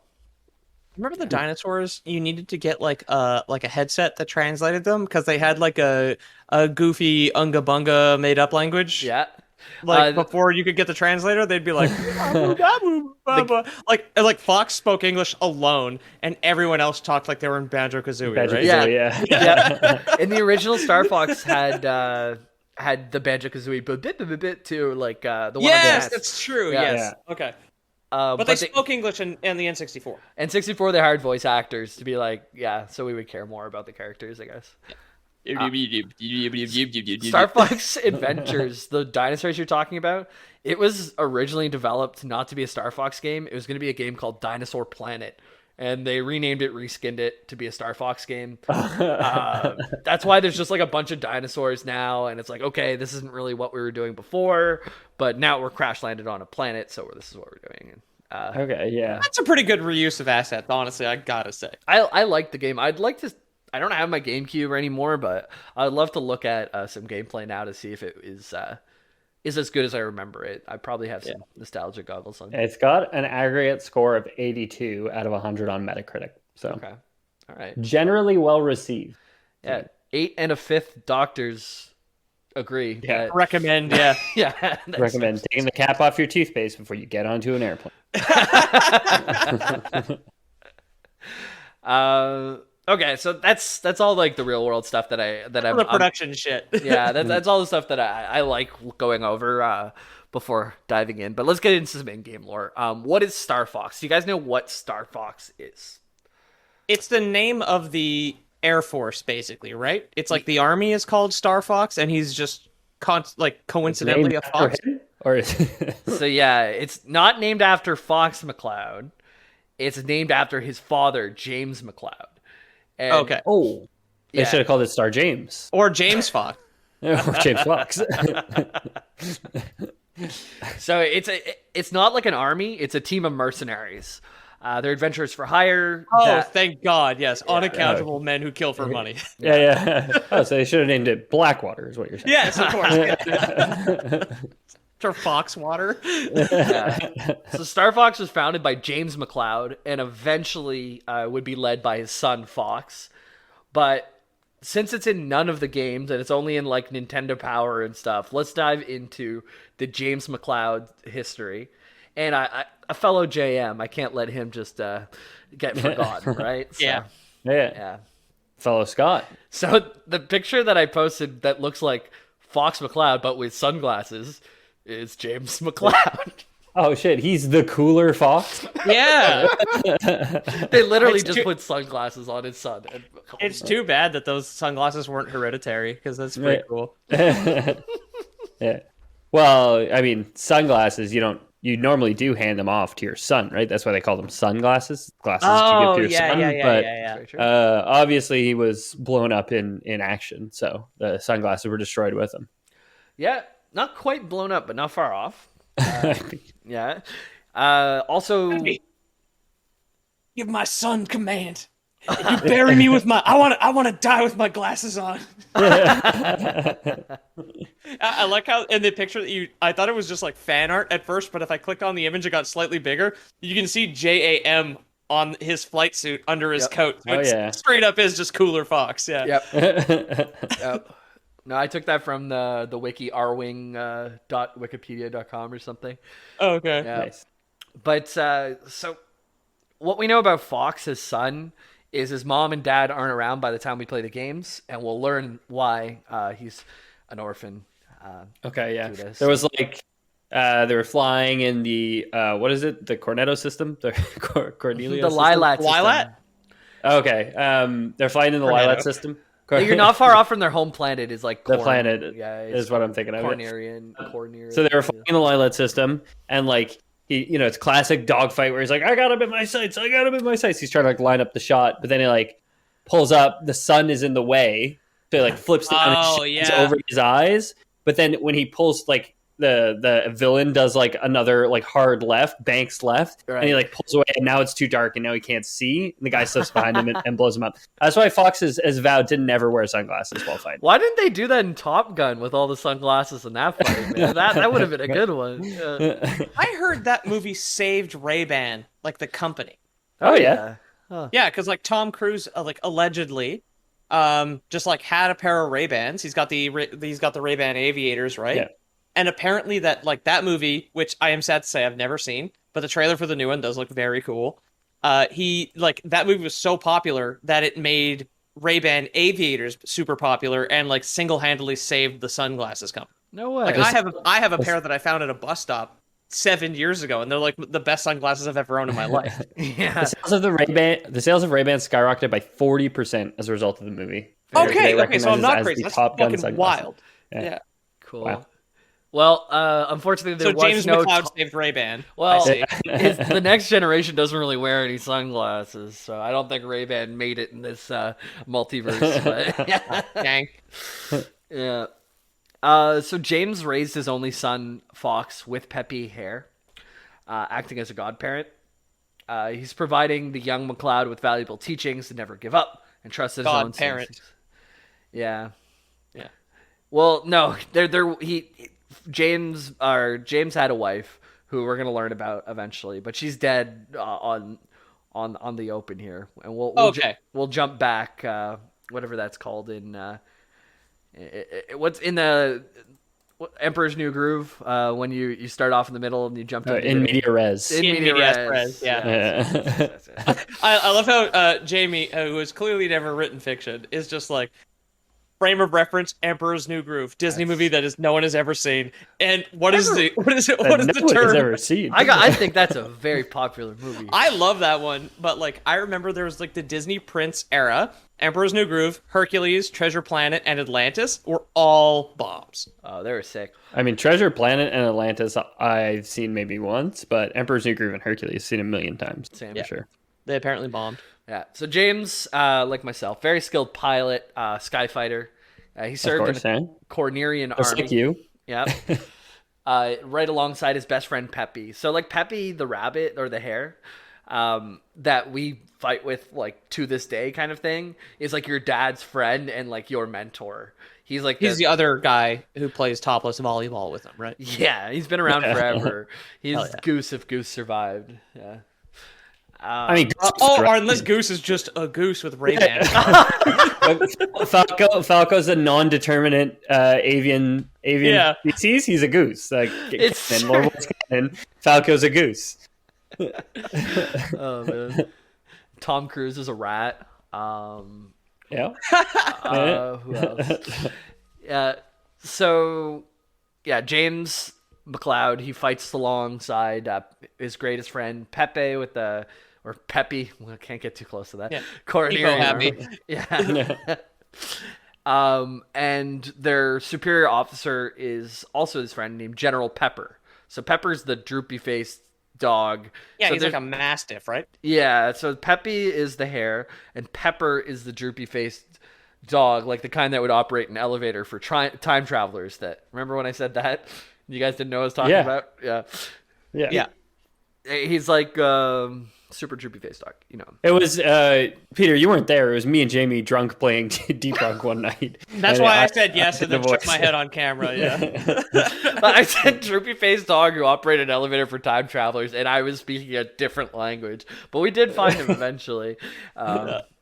Remember the dinosaurs? You needed to get like a headset that translated them because they had like a goofy unga bunga made up language. Yeah. Like before you could get the translator, they'd be like, like Fox spoke English alone, and everyone else talked like they were in Banjo-Kazooie, right? Yeah. And the original Star Fox had the Banjo-Kazooie bit too, like the one. Yes, that's true. Yeah. Yes. Yeah. Okay. But they spoke English in the N64. N64, they hired voice actors to be like, so we would care more about the characters, I guess. Star Fox Adventures, the dinosaurs you're talking about, it was originally developed not to be a Star Fox game. It was going to be a game called Dinosaur Planet, and they renamed it, reskinned it to be a Star Fox game. That's why there's just like a bunch of dinosaurs now, and it's like, okay, this isn't really what we were doing before, but now we're crash landed on a planet, so this is what we're doing. Okay, yeah. That's a pretty good reuse of assets, honestly, I gotta say. I like the game. I'd like to... I don't have my GameCube anymore, but I'd love to look at some gameplay now to see if it is as good as I remember it. I probably have some nostalgia goggles on. It's got an aggregate score of 82 out of 100 on Metacritic. So okay, all right, generally well received. Yeah, 8 1/5 doctors agree. Yeah, recommend. Yeah, yeah, recommend taking the cap off your toothpaste before you get onto an airplane. Okay, so that's all like the real world stuff that I'm the production shit. Yeah, that's all the stuff that I like going over before diving in. But let's get into some in-game lore. What is Star Fox? Do you guys know what Star Fox is? It's the name of the Air Force, basically, right? It's like the Army is called Star Fox, and he's just coincidentally a fox. Or so yeah, it's not named after Fox McCloud. It's named after his father, James McCloud. And, okay. Oh, they should have called it Star James or James Fox or James Fox. So it's not like an army; it's a team of mercenaries. They're adventurers for hire. Oh, thank God! Yes, unaccountable men who kill for money. Yeah. Oh, so they should have named it Blackwater, is what you're saying? Yes, of course. Or Foxwater. Yeah. So Star Fox was founded by James McCloud and eventually would be led by his son Fox. But since it's in none of the games and it's only in like Nintendo Power and stuff, let's dive into the James McCloud history. And a fellow JM, I can't let him just get forgotten, right? So, yeah. Fellow Scott. So the picture that I posted that looks like Fox McCloud but with sunglasses is James McCloud. Oh shit, he's the cooler fox. Yeah. They literally just put sunglasses on his son. It's too bad that those sunglasses weren't hereditary, because that's pretty cool. Yeah. Well, I mean, sunglasses, you normally do hand them off to your son, right? That's why they call them sunglasses. Glasses that you give to your son. Yeah. Obviously, he was blown up in action, so the sunglasses were destroyed with him. Yeah, not quite blown up, but not far off. Yeah. Also, give my son command. You bury me with my. I want to die with my glasses on. I like how in the picture that I thought it was just like fan art at first, but if I clicked on the image, it got slightly bigger. You can see JAM on his flight suit under his coat. So straight up is just Cooler Fox. Yeah. Yep. No, I took that from the wiki rwing.wikipedia.com or something. Oh, okay. Yeah. Nice. But so what we know about Fox, his son, is his mom and dad aren't around by the time we play the games, and we'll learn why he's an orphan. Okay, yeah. There was like they were flying in the what is it? The Cornetto system, the Cornelia, the Lilat system. Lilat. Okay, they're flying in the Lilat system. You're not far off from their home planet. Is like the planet is what I'm thinking of. Cornerian. So they were flying in the Lilat system, and like it's classic dogfight where he's like, I got him in my sights. He's trying to like line up the shot, but then he like pulls up. The sun is in the way, so he like flips down and shines over his eyes. But then when he pulls, like the villain does like another like hard left, banks left, and he like pulls away, and now it's too dark, and now he can't see, and the guy slips behind him and blows him up. That's why Fox as vowed didn't never wear sunglasses while fighting. Why didn't they do that in Top Gun with all the sunglasses in that fight, man? That would have been a good one. I heard that movie saved Ray-Ban, like the company. Oh yeah. Huh. Yeah, because like Tom Cruise, like allegedly, just like had a pair of Ray-Bans. He's got the Ray-Ban Aviators, right? Yeah. And apparently that movie, which I am sad to say I've never seen, but the trailer for the new one does look very cool. That movie was so popular that it made Ray-Ban Aviators super popular and like single-handedly saved the sunglasses company. No way. Like I have a pair that I found at a bus stop 7 years ago, and they're like the best sunglasses I've ever owned in my life. Yeah. The sales of Ray-Ban skyrocketed by 40% as a result of the movie. Okay, so I'm not crazy. That's fucking wild. Yeah. Cool. Wow. Well, unfortunately, there was James no... McCloud saved Ray-Ban. Well, the next generation doesn't really wear any sunglasses, so I don't think Ray-Ban made it in this multiverse. But... Dang. Yeah. So James raised his only son, Fox, with peppy hair, acting as a godparent. He's providing the young McCloud with valuable teachings to never give up and trust his own godparent. Yeah. Yeah. Well, no, James had a wife who we're gonna learn about eventually, but she's dead on the open here, and we'll jump back, whatever that's called in what's in the Emperor's New Groove, when you start off in the middle and you jump to in media res. In media res, yeah. I love how Jamie, who has clearly never written fiction, is just like, frame of reference, Emperor's New Groove, Disney movie that no one has ever seen. And what is the term? Ever seen. I think that's a very popular movie. I love that one, but like I remember there was like the Disney Prince era. Emperor's New Groove, Hercules, Treasure Planet, and Atlantis were all bombs. Oh, they were sick. I mean, Treasure Planet and Atlantis I've seen maybe once, but Emperor's New Groove and Hercules seen a million times. Same. For sure. They apparently bombed. Yeah. So James, like myself, very skilled pilot, skyfighter. He served in the Cornerian army. Just like you. Yeah. Right alongside his best friend Peppy. So like Peppy the rabbit or the hare, that we fight with like to this day kind of thing, is like your dad's friend and like your mentor. He's the other guy who plays topless volleyball with him, right? Yeah, he's been around forever. He's Goose if Goose survived. Yeah. I mean, unless Goose is just a goose with Ray-Ban. Falco's a non-determinate avian species. He's a goose. Like canon, Falco's a goose. Oh man. Tom Cruise is a rat. Yeah. Who else? So yeah, James McCloud. He fights alongside his greatest friend Pepe or Peppy. Well, I can't get too close to that. Yeah. Coronary happy. Yeah. And their superior officer is also his friend named General Pepper. So Pepper's the droopy faced dog. Yeah, so he's like a mastiff, right? Yeah, so Peppy is the hare, and Pepper is the droopy faced dog, like the kind that would operate an elevator for time travelers. That remember when I said that? You guys didn't know what I was talking about? Yeah. He's like super droopy faced dog, you know. It was Peter, you weren't there. It was me and Jamie drunk playing Deep Rock one night. That's why I said yes and then shook my head on camera. Yeah. I said droopy faced dog who operated an elevator for time travelers, and I was speaking a different language, but we did find him eventually.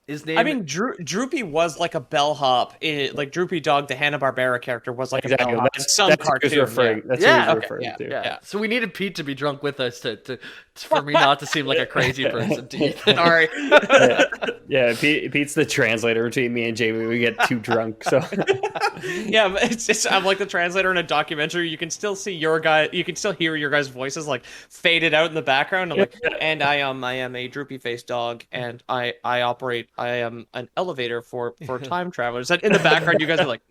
His name. I mean, Droopy was like a bellhop. Like Droopy Dog, the Hanna-Barbera character, was like a bellhop in some cartoon. That's who he's referring to. Yeah. So we needed Pete to be drunk with us for me not to seem like a crazy person to you. Sorry. Yeah, Pete's the translator between me and Jamie. We get too drunk, so. Yeah, but I'm like the translator in a documentary. You can still see your guy. You can still hear your guys' voices like faded out in the background. I'm like, and I am a droopy faced dog, and I am an elevator for time travelers. And in the background, you guys are like,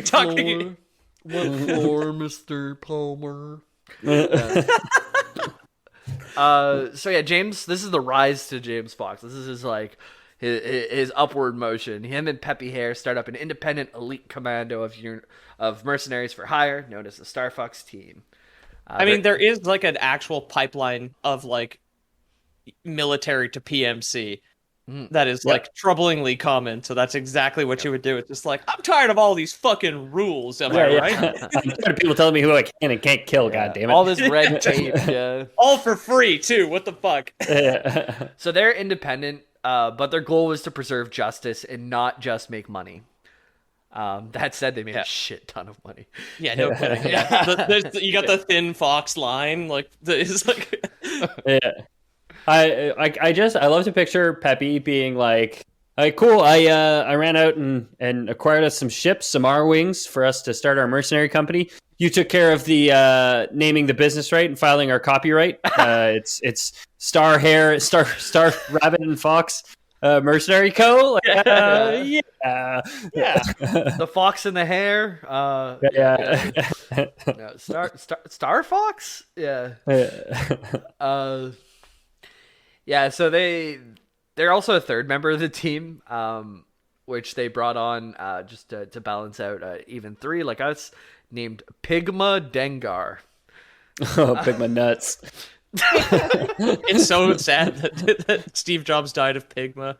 talking. What floor, Mr. Palmer? So yeah, James. This is the rise to James Fox. This is his like his upward motion. Him and Peppy Hare start up an independent elite commando of mercenaries for hire, known as the Star Fox Team. I mean, there is like an actual pipeline of like military to PMC that is like troublingly common. So that's exactly what you would do. It's just like, I'm tired of all these fucking rules. Am I right? I'm tired of people telling me who I can and can't kill. God damn it! All this red tape. Yeah. All for free too. What the fuck? So they're independent, but their goal was to preserve justice and not just make money. That said, they made a shit ton of money. Yeah, no kidding. Yeah. You got the thin fox line, like it's like. Yeah. I love to picture Peppy being like, cool, I ran out and acquired us some ships, some R-Wings for us to start our mercenary company. You took care of the naming the business right and filing our copyright. It's Star Rabbit and Fox Mercenary Co. Yeah. The fox and the hare. No, Star Fox. Yeah. Yeah, so they're also a third member of the team, which they brought on just to balance out even three like us, named Pigma Dengar. Oh, Pigma nuts. It's so sad that Steve Jobs died of Pigma.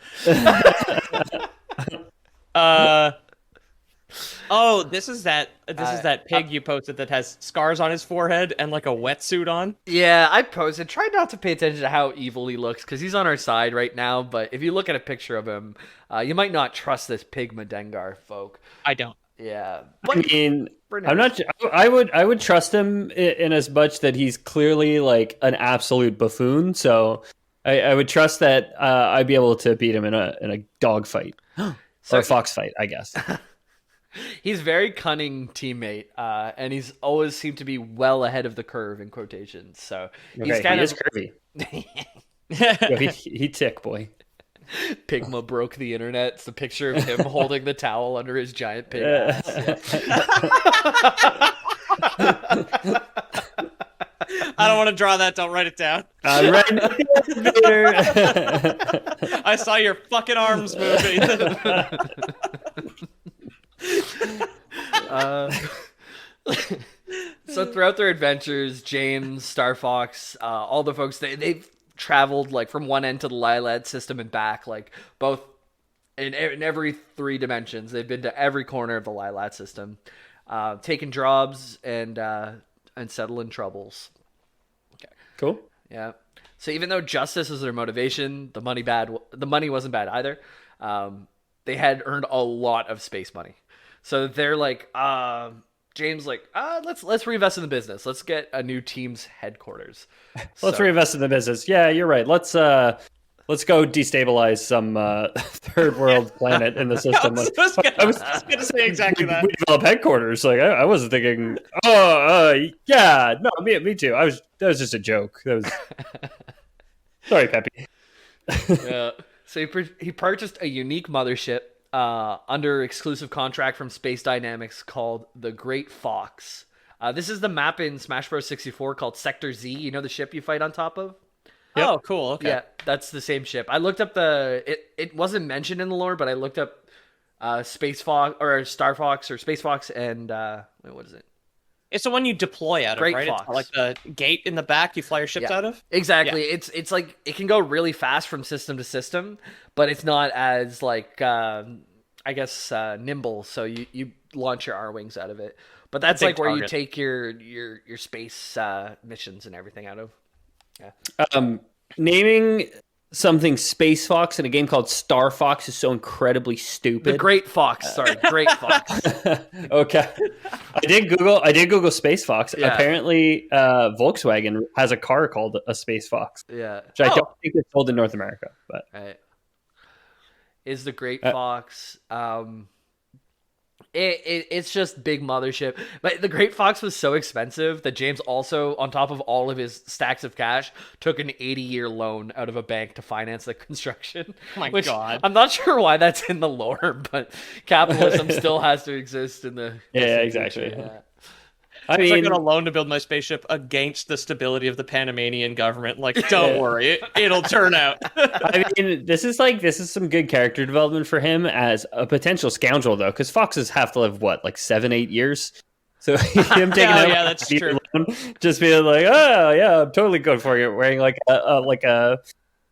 Oh, this is that pig you posted that has scars on his forehead and like a wetsuit on. Yeah, I posted. Try not to pay attention to how evil he looks because he's on our side right now. But if you look at a picture of him, you might not trust this Pigma Dengar folk. I don't. Yeah, I mean, I'm not. I would trust him in as much that he's clearly like an absolute buffoon. So I would trust that I'd be able to beat him in a dog fight or a fox fight, I guess. He's very cunning teammate, and he's always seemed to be well ahead of the curve in quotations. So he's kind of curvy. Yo, he tick boy. Pigma broke the internet. It's the picture of him holding the towel under his giant pig ass. I don't want to draw that. Don't write it down. Right here. I saw your fucking arms moving. So throughout their adventures, James, Star Fox, all the folks, they've traveled like from one end to the Lilad system and back, like both in every three dimensions. They've been to every corner of the Lilad system, taking jobs and settling troubles. Okay. Cool. Yeah. So even though justice is their motivation, the money wasn't bad either. They had earned a lot of space money. So they're like, James like, let's reinvest in the business. Let's get a new team's headquarters. Let's reinvest in the business. Yeah, you're right. Let's let's go destabilize some third world planet in the system. I was just gonna say exactly that. We develop headquarters. Like I wasn't thinking. Yeah, no, me too. That was just a joke. That was. Sorry, Peppy. Yeah. So he purchased a unique mothership under exclusive contract from Space Dynamics called the Great Fox. This is the map in Smash Bros. 64 called Sector Z. You know the ship you fight on top of? Yep. Oh, cool. Okay. Yeah, that's the same ship. I looked up it wasn't mentioned in the lore, but I looked up Space Fox or Star Fox or Space Fox and what is it? It's the one you deploy out of, Great right? Fox. It's like the gate in the back you fly your ships out of? Exactly. Yeah. It's like it can go really fast from system to system, but it's not as like nimble, so you launch your R-wings out of it. But that's like where you take your space missions and everything out of. Yeah. Naming something Space Fox in a game called Star Fox is so incredibly stupid. The Great Fox, sorry, Great Fox. Okay, I did Google Space Fox. Yeah. Apparently, Volkswagen has a car called a Space Fox. Yeah, which I don't think is sold in North America. But is the Great Fox? It's just big mothership. But the Great Fox was so expensive that James also, on top of all of his stacks of cash, took an 80-year loan out of a bank to finance the construction. Oh my God. I'm not sure why that's in the lore, but capitalism still has to exist in the... Yeah, exactly. Yeah. I mean, I got a loan to build my spaceship against the stability of the Panamanian government. Like, don't worry, it'll turn out. I mean, this is some good character development for him as a potential scoundrel, though, because foxes have to live what, like 7-8 years. So him taking that's true. Loan, just being like, oh yeah, I'm totally good for you. Wearing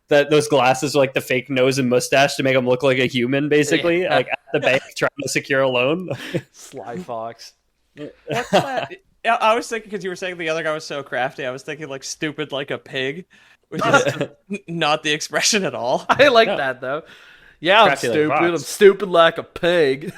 those glasses with like the fake nose and mustache to make him look like a human, basically, like at the bank trying to secure a loan. Sly Fox. What's that? I was thinking, because you were saying the other guy was so crafty, I was thinking like stupid like a pig, which is not the expression at all. I like that though. Yeah, crafty, I'm stupid. Like I'm stupid like a pig.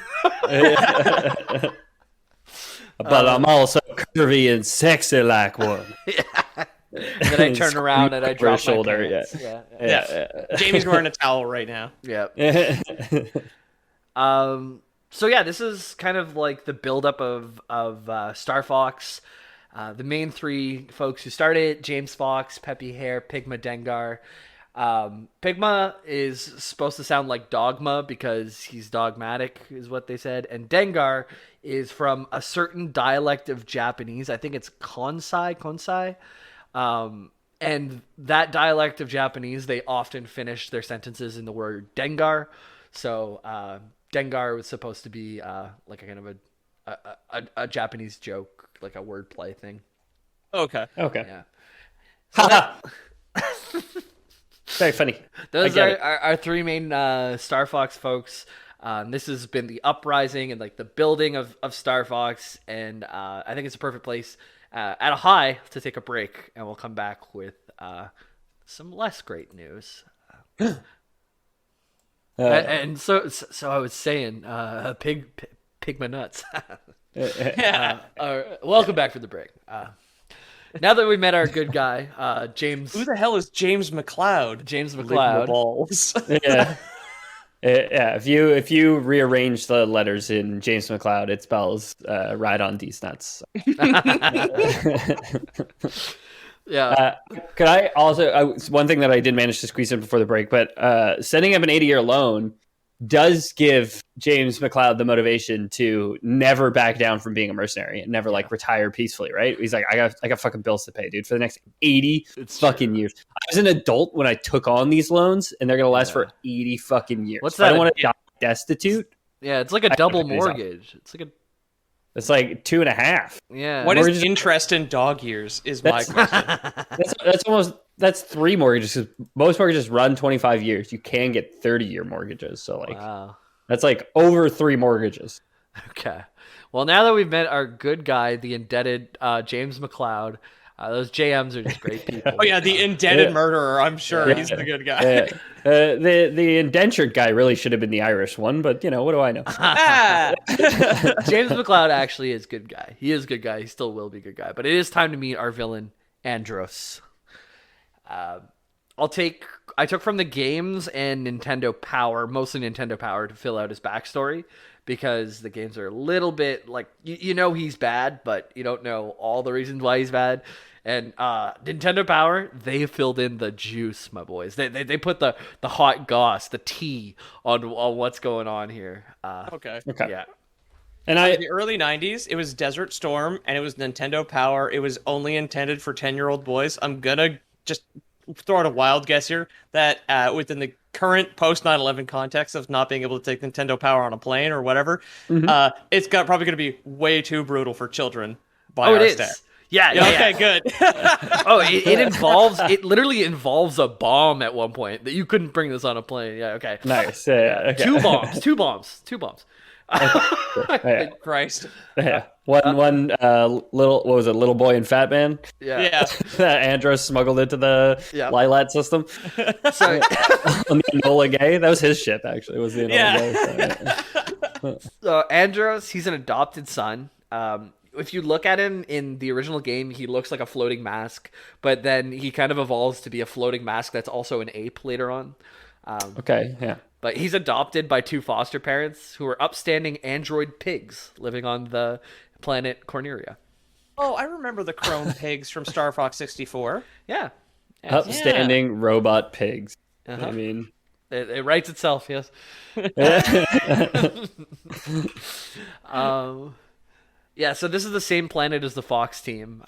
But I'm also curvy and sexy like one. Yeah. And then I turn around and I drop my shoulder. Pants. Yeah. Jamie's wearing a towel right now. Yeah. So yeah, this is kind of like the buildup of Star Fox. The main three folks who started: James Fox, Peppy Hare, Pigma Dengar. Pigma is supposed to sound like Dogma because he's dogmatic, is what they said. And Dengar is from a certain dialect of Japanese. I think it's Konsai. And that dialect of Japanese, they often finish their sentences in the word Dengar. So Dengar was supposed to be like a kind of a Japanese joke, like a wordplay thing. Okay. Yeah. So very funny. Those are our three main Star Fox folks. This has been the uprising and like the building of Star Fox, and I think it's a perfect place at a high to take a break, and we'll come back with some less great news. And so I was saying, Pigma nuts. Welcome back for the break. Now that we met our good guy, James. Who the hell is James McCloud? James McCloud. Balls. Yeah. Yeah. If you rearrange the letters in James McCloud, it spells ride on these nuts. Yeah. Could I also one thing that I did manage to squeeze in before the break, but setting up an 80-year loan does give James McCloud the motivation to never back down from being a mercenary and never like retire peacefully, right? He's like, I got fucking bills to pay, dude, for the next 80 fucking years. I was an adult when I took on these loans, and they're gonna last for 80 fucking years. What's that? I don't want to die destitute. Yeah, it's like a double mortgage. It's like 2.5. Yeah. What is interest in dog years is my question. That's 3 mortgages. Most mortgages run 25 years. You can get 30-year mortgages. So that's like over 3 mortgages. Okay. Well, now that we've met our good guy, the indebted James McCloud, those JMs are just great people. Oh yeah, the indebted murderer. I'm sure he's the good guy. The indentured guy really should have been the Irish one, but what do I know? James McCloud actually is good guy. He is good guy. He still will be good guy. But it is time to meet our villain, Andross. I took from the games and Nintendo Power, mostly Nintendo Power, to fill out his backstory, because the games are a little bit like you know he's bad, but you don't know all the reasons why he's bad. And Nintendo Power, they filled in the juice, my boys. They put the hot goss, the tea on what's going on here. Okay. Yeah. And in the early 90s, it was Desert Storm, and it was Nintendo Power. It was only intended for 10-year-old boys. I'm gonna just throw out a wild guess here that within the current post 9/11 context of not being able to take Nintendo Power on a plane or whatever, it's probably going to be way too brutal for children by our stat. Yeah. Okay, good. It literally involves a bomb at one point that you couldn't bring this on a plane. Yeah, okay. Nice. Yeah, okay. Two bombs. Yeah. Christ. Yeah. One little, what was it, little boy and fat man? Yeah. Andross smuggled into the Lilat system. So On the Enola Gay. That was his ship, actually. It was the Enola Gay. So Andross, he's an adopted son. If you look at him in the original game, he looks like a floating mask, but then he kind of evolves to be a floating mask that's also an ape later on. Okay, yeah. But he's adopted by 2 foster parents who are upstanding android pigs living on the planet Corneria. Oh, I remember the chrome pigs from Star Fox 64. Yeah. Upstanding robot pigs. I mean... It writes itself, yes. Yeah, so this is the same planet as the Fox team.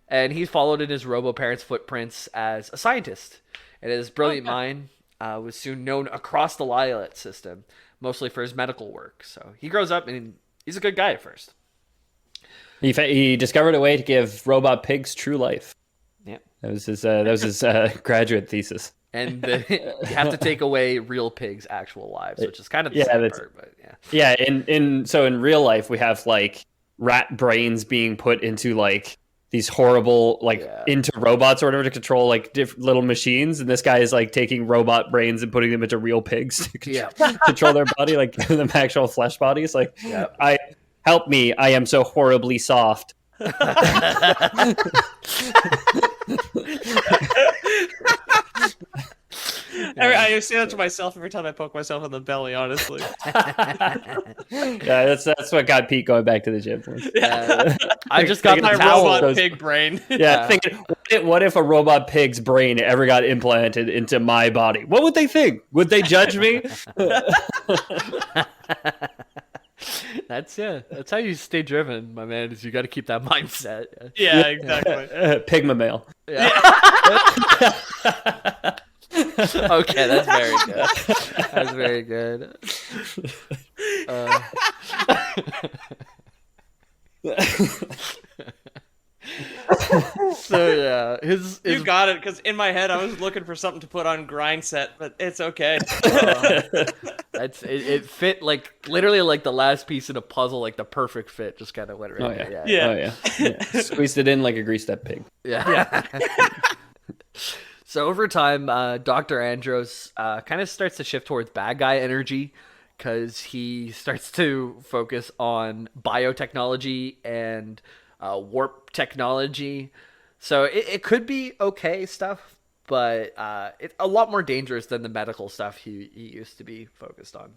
And he followed in his robo-parents' footprints as a scientist. And his brilliant mind was soon known across the Lilat system, mostly for his medical work. So he grows up and he's a good guy at first. He discovered a way to give robot pigs true life. Yeah. That was his graduate thesis. And you have to take away real pigs' actual lives, which is kind of the sad part, but yeah. Yeah, in real life we have like rat brains being put into like these horrible into robots or whatever to control like different little machines, and this guy is like taking robot brains and putting them into real pigs to control their body, like giving them actual flesh bodies. Like, help me, I am so horribly soft. I say that to myself every time I poke myself in the belly, honestly. Yeah, that's what got Pete going back to the gym. I just got my robot pig brain. Thinking, what if a robot pig's brain ever got implanted into my body? What would they think? Would they judge me? That's how you stay driven, my man, is you got to keep that mindset. Yeah, exactly. Pigma male. Yeah. Okay, that's very good. That's very good. So yeah, you got it, because in my head I was looking for something to put on grind set, but it's okay. It fit like literally like the last piece in a puzzle, like the perfect fit, just kind of went right there. Yeah. Squeezed it in like a greased up pig. Yeah. So over time, Dr. Andross kind of starts to shift towards bad guy energy, because he starts to focus on biotechnology and warp technology. So it could be okay stuff, but it's a lot more dangerous than the medical stuff he used to be focused on.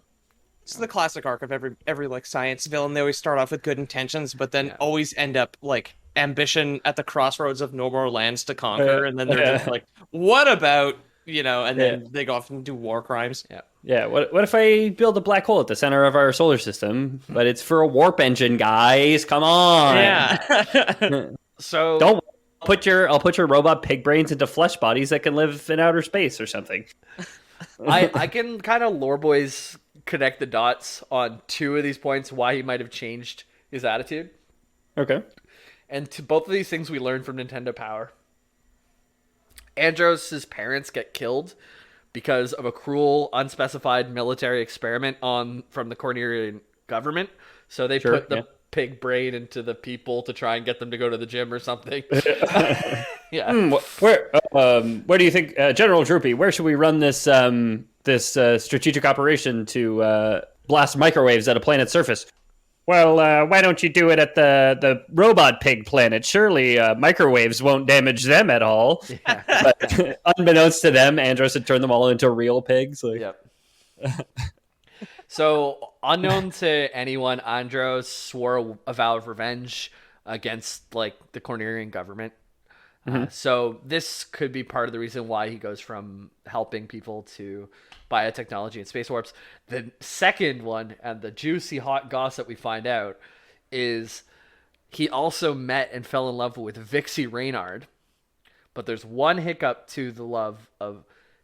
It's the classic arc of every like science villain. They always start off with good intentions, but then always end up like ambition at the crossroads of no more lands to conquer, and then they're just like, what about, and then they go off and do war crimes. Yeah. What if I build a black hole at the center of our solar system, but it's for a warp engine, guys? Come on. Yeah. So I'll put your robot pig brains into flesh bodies that can live in outer space or something. I can kind of lore boys connect the dots on 2 of these points why he might have changed his attitude. Okay. And to both of these things we learned from Nintendo Power. Andross's parents get killed because of a cruel, unspecified military experiment from the Cornerian government. So they put the pig brain into the people to try and get them to go to the gym or something. Where do you think, General Droopy, where should we run this strategic operation to blast microwaves at a planet's surface? Well, why don't you do it at the robot pig planet? Surely microwaves won't damage them at all. Yeah. But unbeknownst to them, Andross had turned them all into real pigs. Like, Yep. So, unknown to anyone, Andros swore a vow of revenge against like the Cornerian government. So this could be part of the reason why he goes from helping people to biotechnology and space warps. The second one, and the juicy hot gossip we find out, is he also met and fell in love with Vixie Reynard. But there's one hiccup to the love of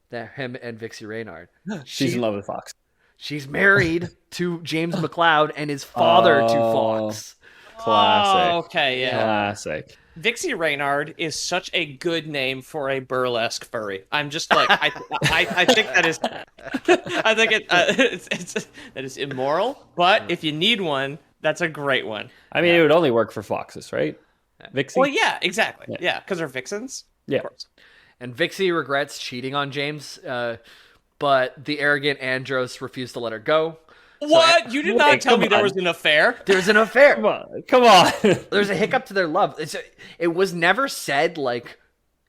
him and Vixie Reynard. she's in love with Fox. She's married to James McCloud and his father to Fox. Classic. Oh, okay, yeah. Classic. Vixie Reynard is such a good name for a burlesque furry. I'm just like, I think that is, I think it's that is immoral. But if you need one, that's a great one. I mean, it would only work for foxes, right? Vixie? Well, yeah, exactly. Yeah, because they're vixens. Yeah. Of course. And Vixie regrets cheating on James, but the arrogant Andros refused to let her go. What? You did not tell me there was an affair? There's an affair. Come on. There's a hiccup to their love. It was never said like,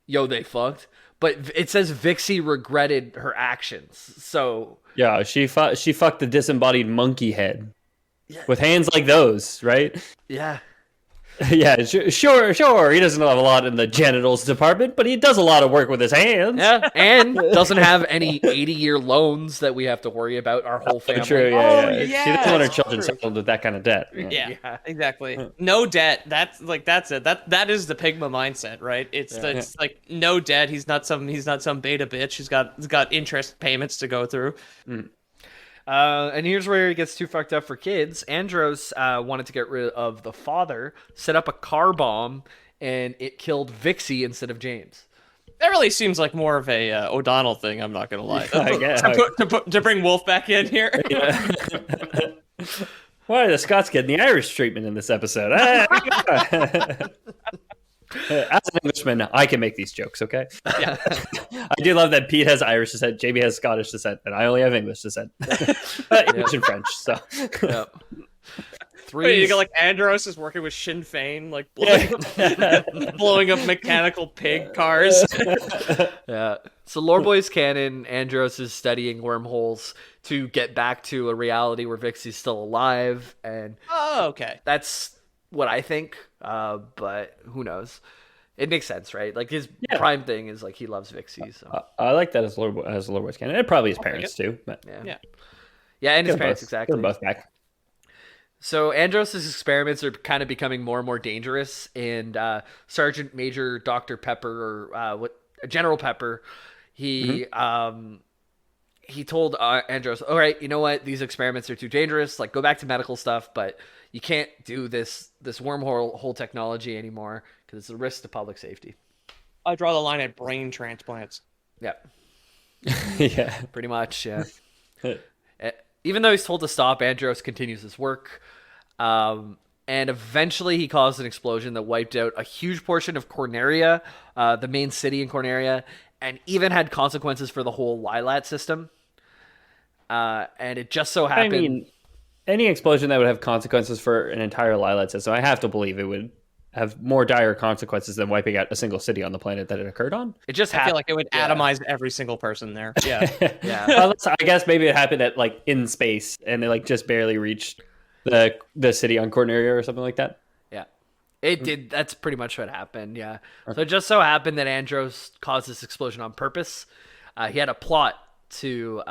yo, they fucked. But it says Vixie regretted her actions. So Yeah, she fucked the disembodied monkey head. With hands like those, right? yeah. Yeah, sure. He doesn't have a lot in the genitals department, but he does a lot of work with his hands. Yeah, and doesn't have any 80-year loans that we have to worry about, our whole family. True, yeah. She doesn't want her that's children true. settled with that kind of debt. Yeah, exactly. No debt. That's it. That is the Pigma mindset, right? It's like no debt. He's not some beta bitch. He's got interest payments to go through. And here's where it gets too fucked up for kids. Andros wanted to get rid of the father, set up a car bomb, and it killed Vixie instead of James. That really seems like more of a O'Donnell thing. I'm not gonna lie. I guess. To bring Wolf back in here. Why are the Scots getting the Irish treatment in this episode? As an Englishman, I can make these jokes, okay? Yeah. I do love that Pete has Irish descent, Jamie has Scottish descent, and I only have English descent. English and French, so. Yep. Wait, you got like Andros is working with Sinn Féin, like blowing up mechanical pig cars. Yeah. So Loreboy's canon, Andros is studying wormholes to get back to a reality where Vixie's still alive, and Oh, okay. that's what I think. But who knows? It makes sense, right? Like his prime thing is like he loves Vixie. So I like that as Loreboy's canon. And probably his parents too. But yeah, and his parents exactly. They're both back. So Andros' experiments are kind of becoming more and more dangerous, and Sergeant Major Dr. Pepper, or General Pepper, he told Andros, all right, you know what? These experiments are too dangerous. Like, go back to medical stuff, but you can't do this wormhole technology anymore because it's a risk to public safety. I draw the line at brain transplants. Yeah. Yeah. Pretty much, yeah. Even though he's told to stop, Andros continues his work. And eventually he caused an explosion that wiped out a huge portion of Corneria, the main city in Corneria, and even had consequences for the whole Lilat system. And it just so happened... I mean, any explosion that would have consequences for an entire Lilat system, I have to believe it would have more dire consequences than wiping out a single city on the planet that it occurred on. It just I feel like it would atomize every single person there. Yeah. Yeah. Well, I guess maybe it happened at like in space and it like just barely reached the city on Corneria or something like that. Yeah. It did. That's pretty much what happened. Yeah. So it just so happened that Andros caused this explosion on purpose. He had a plot to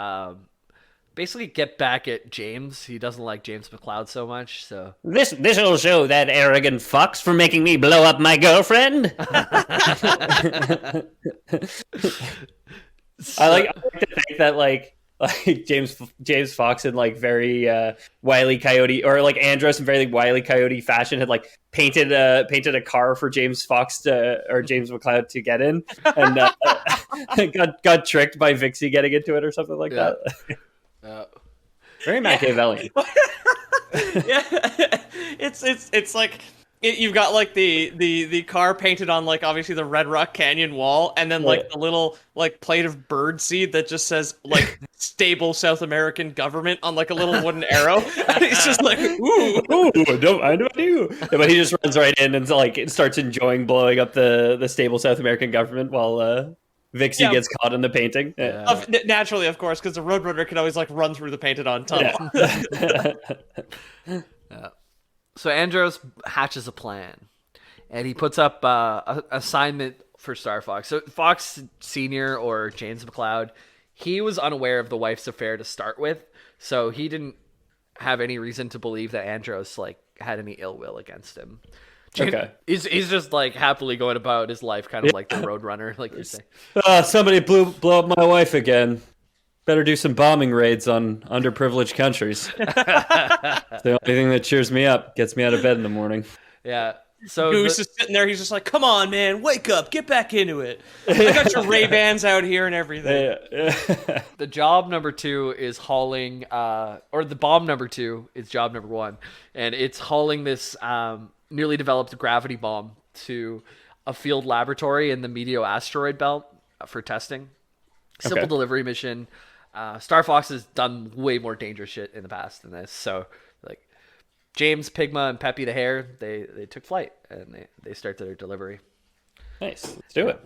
basically get back at James. He doesn't like James McCloud so much. So This will show that arrogant fox for making me blow up my girlfriend. I like to think that like James Fox in like very Wile E. Coyote, or like Andros in very Wile E. Coyote fashion had like painted a car for James Fox or James McCloud to get in, and got tricked by Vixie getting into it or something like that. Very Machiavellian. Yeah, it's like you've got like the car painted on like obviously the Red Rock Canyon wall, and then like the little like plate of bird seed that just says like stable South American government on like a little wooden arrow. And he's just like, ooh, I do. Yeah, but he just runs right in and like starts enjoying blowing up the stable South American government while Vixie gets caught in the painting. Yeah. Naturally, of course, because the Roadrunner can always like run through the painted on tunnel. Yeah. So Andross hatches a plan, and he puts up an assignment for Star Fox. So Fox Sr. or James McCloud, he was unaware of the wife's affair to start with, so he didn't have any reason to believe that Andross like had any ill will against him. Okay. He's just like happily going about his life, kind of like the Roadrunner, like you say. Somebody blow up my wife again. Better do some bombing raids on underprivileged countries. It's the only thing that cheers me up, gets me out of bed in the morning. Yeah. So Goose is sitting there. He's just like, "Come on, man, wake up, get back into it. I got your Ray-Bans out here and everything." The job number 2 is hauling, or the bomb number 2 is job number 1, and it's hauling this newly developed gravity bomb to a field laboratory in the Meteor asteroid belt for testing. Simple delivery mission. Star Fox has done way more dangerous shit in the past than this, so like James, Pigma, and Peppy the Hare, they took flight and they start their delivery. Nice, let's do it.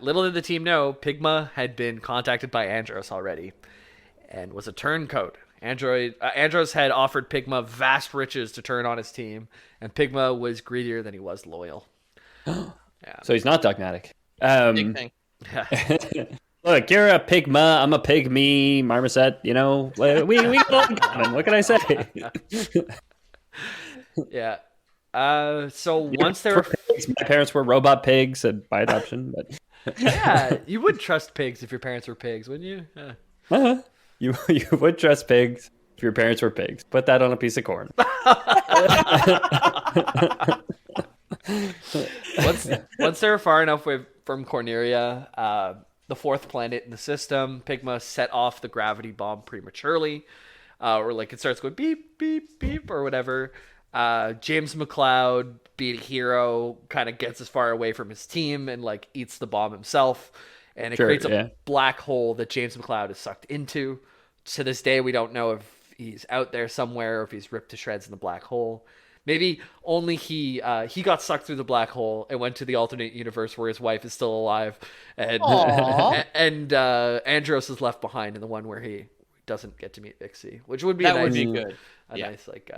Little did the team know, Pigma had been contacted by Andross already and was a turncoat. Andross had offered Pigma vast riches to turn on his team, and Pigma was greedier than he was loyal. So he's not dogmatic. Big thing. Look, you're a Pigma, I'm a Pygmy, Marmoset, you know, we got all in common. What can I say? Yeah. So once they were pigs, my parents were robot pigs and by adoption, but yeah, you would trust pigs if your parents were pigs, wouldn't you? You would trust pigs if your parents were pigs. Put that on a piece of corn. Once they were far enough from Corneria, the 4th planet in the system, Pigma set off the gravity bomb prematurely, or like it starts going beep, beep, beep, or whatever. James McCloud, being a hero, kind of gets as far away from his team and like eats the bomb himself, and it creates a black hole that James McCloud is sucked into. To this day, we don't know if he's out there somewhere or if he's ripped to shreds in the black hole. Maybe only he got sucked through the black hole and went to the alternate universe where his wife is still alive, and Andross is left behind in the one where he doesn't get to meet Vixie, which would be would be good. Nice like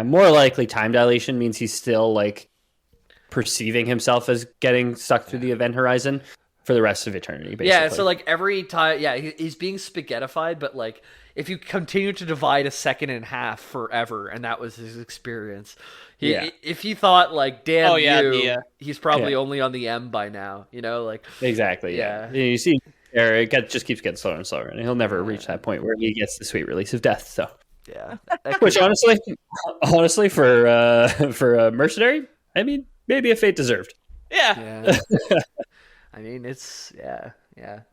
more likely time dilation means he's still like perceiving himself as getting sucked through the event horizon for the rest of eternity, basically. Yeah, so like every time, he's being spaghettified, but like if you continue to divide a second in half forever, and that was his experience, if he thought like, damn he's probably only on the M by now, you know, like exactly, yeah. You see, it just keeps getting slower and slower, and he'll never reach that point where he gets the sweet release of death. So yeah, which honestly, for a mercenary, I mean, maybe a fate deserved. Yeah. I mean, it's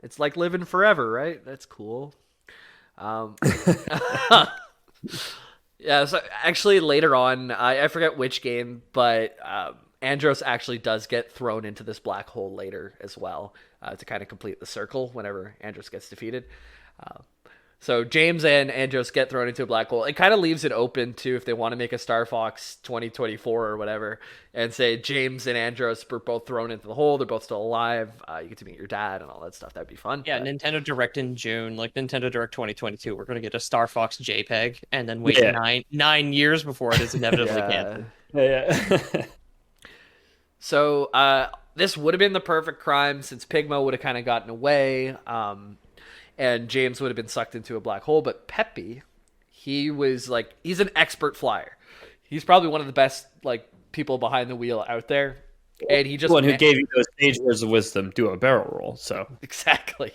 it's like living forever, right? That's cool. So actually later on, I forget which game, but Andross actually does get thrown into this black hole later as well, to kind of complete the circle whenever Andross gets defeated. So James and Andross get thrown into a black hole. It kind of leaves it open to if they want to make a Star Fox 2024 or whatever, and say James and Andross were both thrown into the hole. They're both still alive. You get to meet your dad and all that stuff. That'd be fun. Yeah, but Nintendo Direct in June, like Nintendo Direct 2022. We're gonna get a Star Fox JPEG, and then wait 9 years before it is inevitably canceled. Yeah. So this would have been the perfect crime since Pigma would have kind of gotten away. And James would have been sucked into a black hole. But Peppy, he's an expert flyer. He's probably one of the best like people behind the wheel out there. And he just one who gave you those sage words of wisdom, do a barrel roll. So exactly.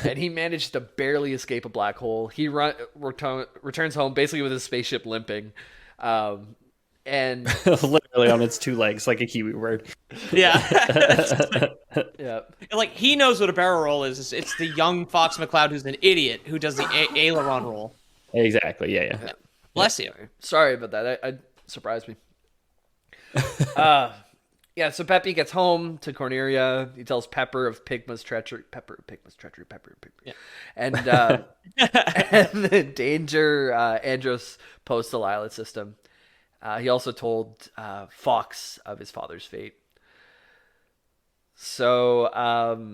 And he managed to barely escape a black hole. He returns home basically with his spaceship limping. And literally on its 2 legs, like a Kiwi word. Yeah. Yeah. Like he knows what a barrel roll is. It's the young Fox McCloud who's an idiot who does the aileron roll. Exactly. Yeah. Bless you. Sorry about that. I surprised me. Yeah, so Peppy gets home to Cornelia. He tells Pepper of Pigma's treachery. Pepper. Yeah. And, and the danger Andros posed to Lila's system. He also told Fox of his father's fate. So,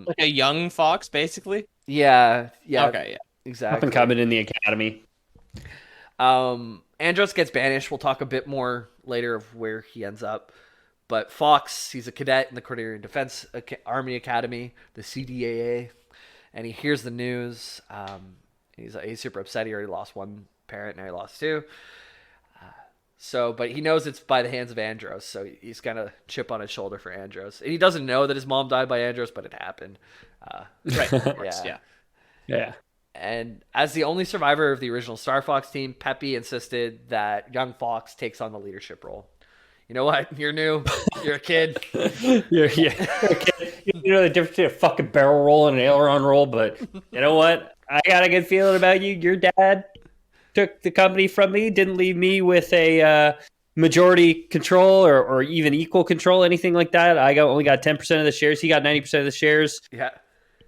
like a young fox, basically. yeah. Okay, yeah. Exactly. Up and coming in the academy. Andros gets banished. We'll talk a bit more later of where he ends up. But Fox, he's a cadet in the Cornelian Defense Army Academy, the CDAA, and he hears the news. He's super upset. He already lost one parent, now he lost two. But he knows it's by the hands of Andros, so he's got a chip on his shoulder for Andros. And he doesn't know that his mom died by Andros, but it happened. Right. Of course, Yeah. And as the only survivor of the original Star Fox team, Peppy insisted that young Fox takes on the leadership role. You know what? You're new. You're a kid. You're a kid. You know the difference between a fucking barrel roll and an aileron roll, but you know what? I got a good feeling about you. Your dad took the company from me, didn't leave me with a majority control or even equal control, anything like that. I only got 10% of the shares. He got 90% of the shares. Yeah.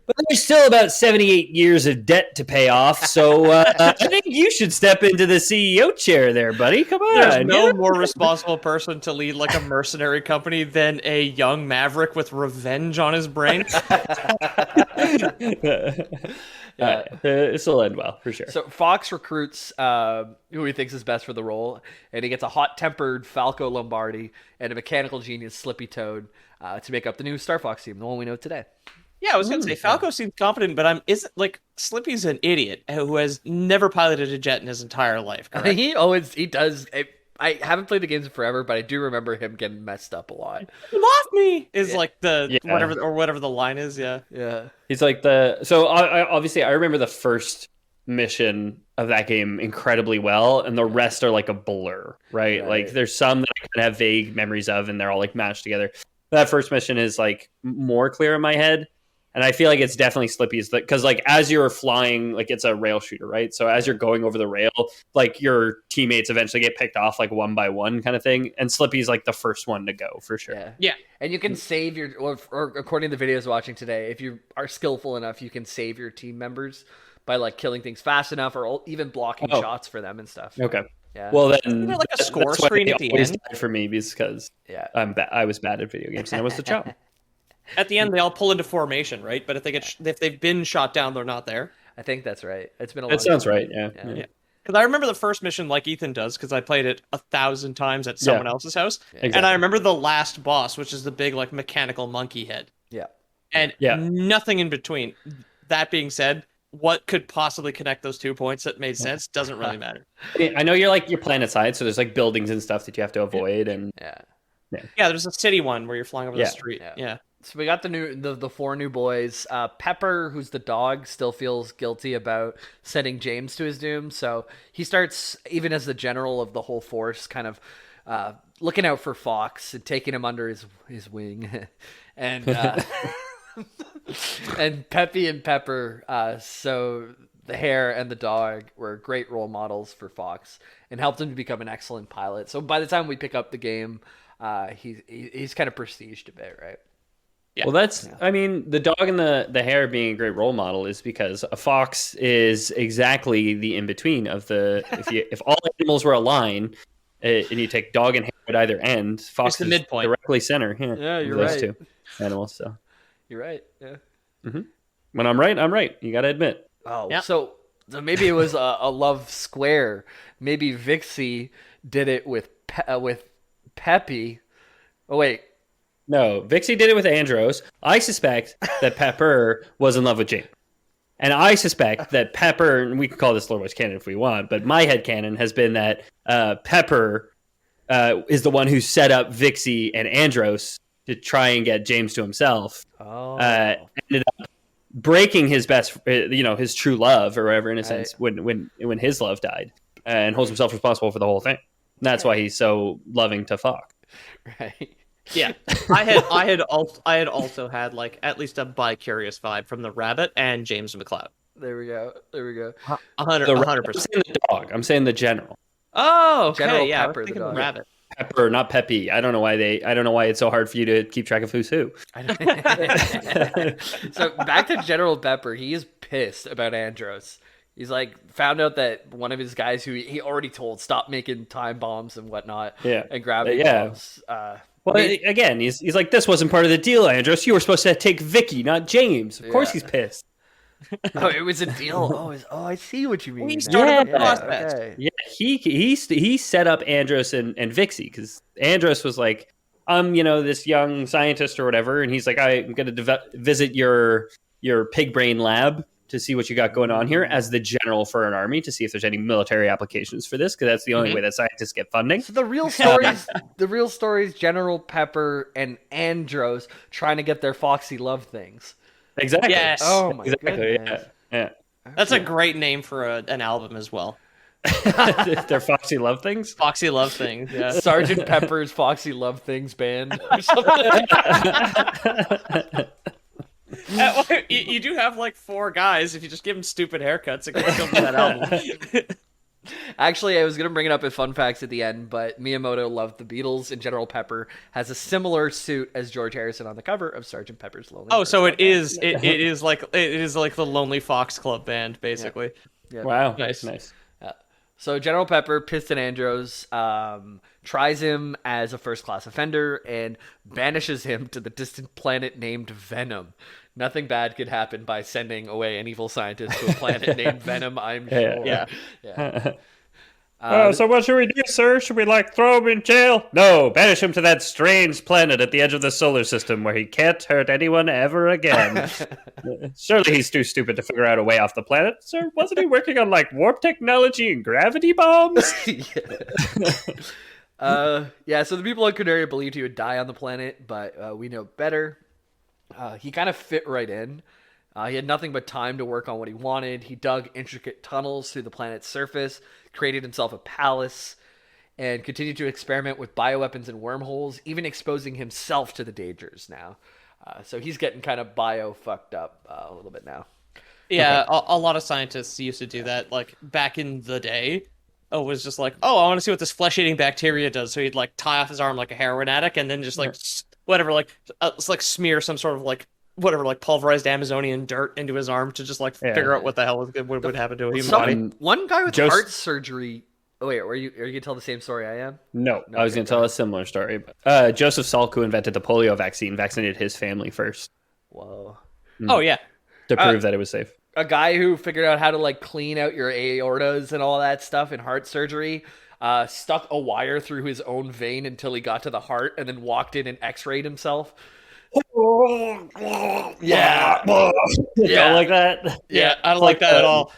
But there's still about 78 years of debt to pay off, so I think you should step into the CEO chair there, buddy. Come on. There's no more responsible person to lead like a mercenary company than a young maverick with revenge on his brain. This will end well, for sure. So Fox recruits who he thinks is best for the role, and he gets a hot-tempered Falco Lombardi and a mechanical genius Slippy Toad to make up the new Star Fox team, the one we know today. Yeah, I was gonna say Falco seems competent, but Slippy's an idiot who has never piloted a jet in his entire life. Correct? He does. I haven't played the games in forever, but I do remember him getting messed up a lot. Come off me is like whatever the line is. Yeah. He's like I remember the first mission of that game incredibly well, and the rest are like a blur, right? Like there's some that I kind of have vague memories of, and they're all like mashed together. That first mission is like more clear in my head. And I feel like it's definitely Slippy's, because like as you're flying, like it's a rail shooter, right? So as you're going over the rail, like your teammates eventually get picked off like one by one kind of thing. And Slippy's like the first one to go for sure. Yeah. And you can save your, or according to the videos watching today, if you are skillful enough, you can save your team members by like killing things fast enough or even blocking shots for them and stuff. Okay. Yeah. Well, then isn't there like a score screen at the end for me because I was bad at video games and I was the chump. At the end, they all pull into formation, right? But if they've been shot down, they're not there. I think that's right. It's been a long That sounds time. right. Yeah. Because I remember the first mission, like Ethan does, because I played it 1,000 times at someone else's house, Exactly. and I remember the last boss, which is the big like mechanical monkey head. Yeah. And nothing in between. That being said, what could possibly connect those 2 points that made sense doesn't really matter. I know you're planet side, so there's like buildings and stuff that you have to avoid, and there's a city one where you're flying over the street. Yeah. So we got the four new boys. Pepper, who's the dog, still feels guilty about sending James to his doom. So he starts, even as the general of the whole force, kind of looking out for Fox and taking him under his wing. And and Peppy and Pepper, so the hare and the dog were great role models for Fox and helped him to become an excellent pilot. So by the time we pick up the game, he's kind of prestiged a bit, right? Yeah. Well, I mean, the dog and the hare being a great role model is because a fox is exactly the in-between of if all animals were a line, and you take dog and hare at either end, fox it's the is midpoint. directly center. Yeah, you're those right. two animals, so. You're right, yeah. Mm-hmm. When I'm right, I'm right. You got to admit. Oh, yeah. So maybe it was a love square. Maybe Vixie did it with Peppy. Oh, wait. No, Vixie did it with Andros. I suspect that Pepper was in love with James. And I suspect that Pepper, and we can call this Lord West canon if we want, but my headcanon has been that Pepper is the one who set up Vixie and Andros to try and get James to himself. Ended up breaking his his true love or whatever, in a sense, when his love died, and holds himself responsible for the whole thing. And that's why he's so loving to Fox. Right. Yeah, I had also had like at least a bi-curious vibe from the rabbit and James McCloud. There we go. 100%. I'm saying the dog. I'm saying the general. Oh, okay. General Yeah, Pepper, I was the thinking dog. rabbit. Pepper, not Peppy. I don't know why it's so hard for you to keep track of who's who. So back to General Pepper. He is pissed about Andross. He's like found out that one of his guys who he already told stop making time bombs and whatnot. Yeah. And gravity bombs. Again, he's like, this wasn't part of the deal, Andross. You were supposed to take Vicky, not James. Of course he's pissed. Oh, it was a deal. I see what you mean. He started the process. Okay. Yeah, he set up Andross and Vixie because Andross was like, I'm this young scientist or whatever, and he's like, I'm going to visit your pig brain lab to see what you got going on here as the general for an army to see if there's any military applications for this, because that's the only way that scientists get funding. So the real story is General Pepper and Andross trying to get their Foxy Love things. Exactly. Yes. Oh my goodness. Yeah. That's a great name for an album as well. They're Foxy Love Things? Foxy Love Things, yeah. Sergeant Pepper's Foxy Love Things Band or something. You do have like 4 guys. If you just give them stupid haircuts, it can still be that album. Actually, I was going to bring it up in fun facts at the end, but Miyamoto loved the Beatles, and General Pepper has a similar suit as George Harrison on the cover of Sergeant Pepper's Lonely Hearts. So it is like the Lonely Fox Club Band, basically. Yeah. Wow. Nice. So General Pepper, pissed at Andross, tries him as a first-class offender and banishes him to the distant planet named Venom. Nothing bad could happen by sending away an evil scientist to a planet named Venom, I'm sure. Yeah. So what should we do, sir? Should we throw him in jail? No, banish him to that strange planet at the edge of the solar system where he can't hurt anyone ever again. Surely he's too stupid to figure out a way off the planet, sir. Wasn't he working on warp technology and gravity bombs? So the people on Canaria believed he would die on the planet, but we know better. He kind of fit right in. He had nothing but time to work on what he wanted. He dug intricate tunnels through the planet's surface, created himself a palace, and continued to experiment with bioweapons and wormholes, even exposing himself to the dangers now. So he's getting kind of bio-fucked up a little bit now. Yeah, a lot of scientists used to do that, back in the day. It was just I want to see what this flesh-eating bacteria does. So he'd, tie off his arm like a heroin addict, and then just, smear some sort of, pulverized Amazonian dirt into his arm to just, figure out what the hell would happen to a human body. One guy with heart surgery... Oh, wait, are you going to tell the same story I am? No, I was going to tell a similar story. But, Joseph Salk, who invented the polio vaccine, vaccinated his family first. Whoa. Oh, yeah. To prove that it was safe. A guy who figured out how to clean out your aortas and all that stuff in heart surgery stuck a wire through his own vein until he got to the heart and then walked in and x-rayed himself. Yeah. Don't like that. Yeah, I don't like that at all.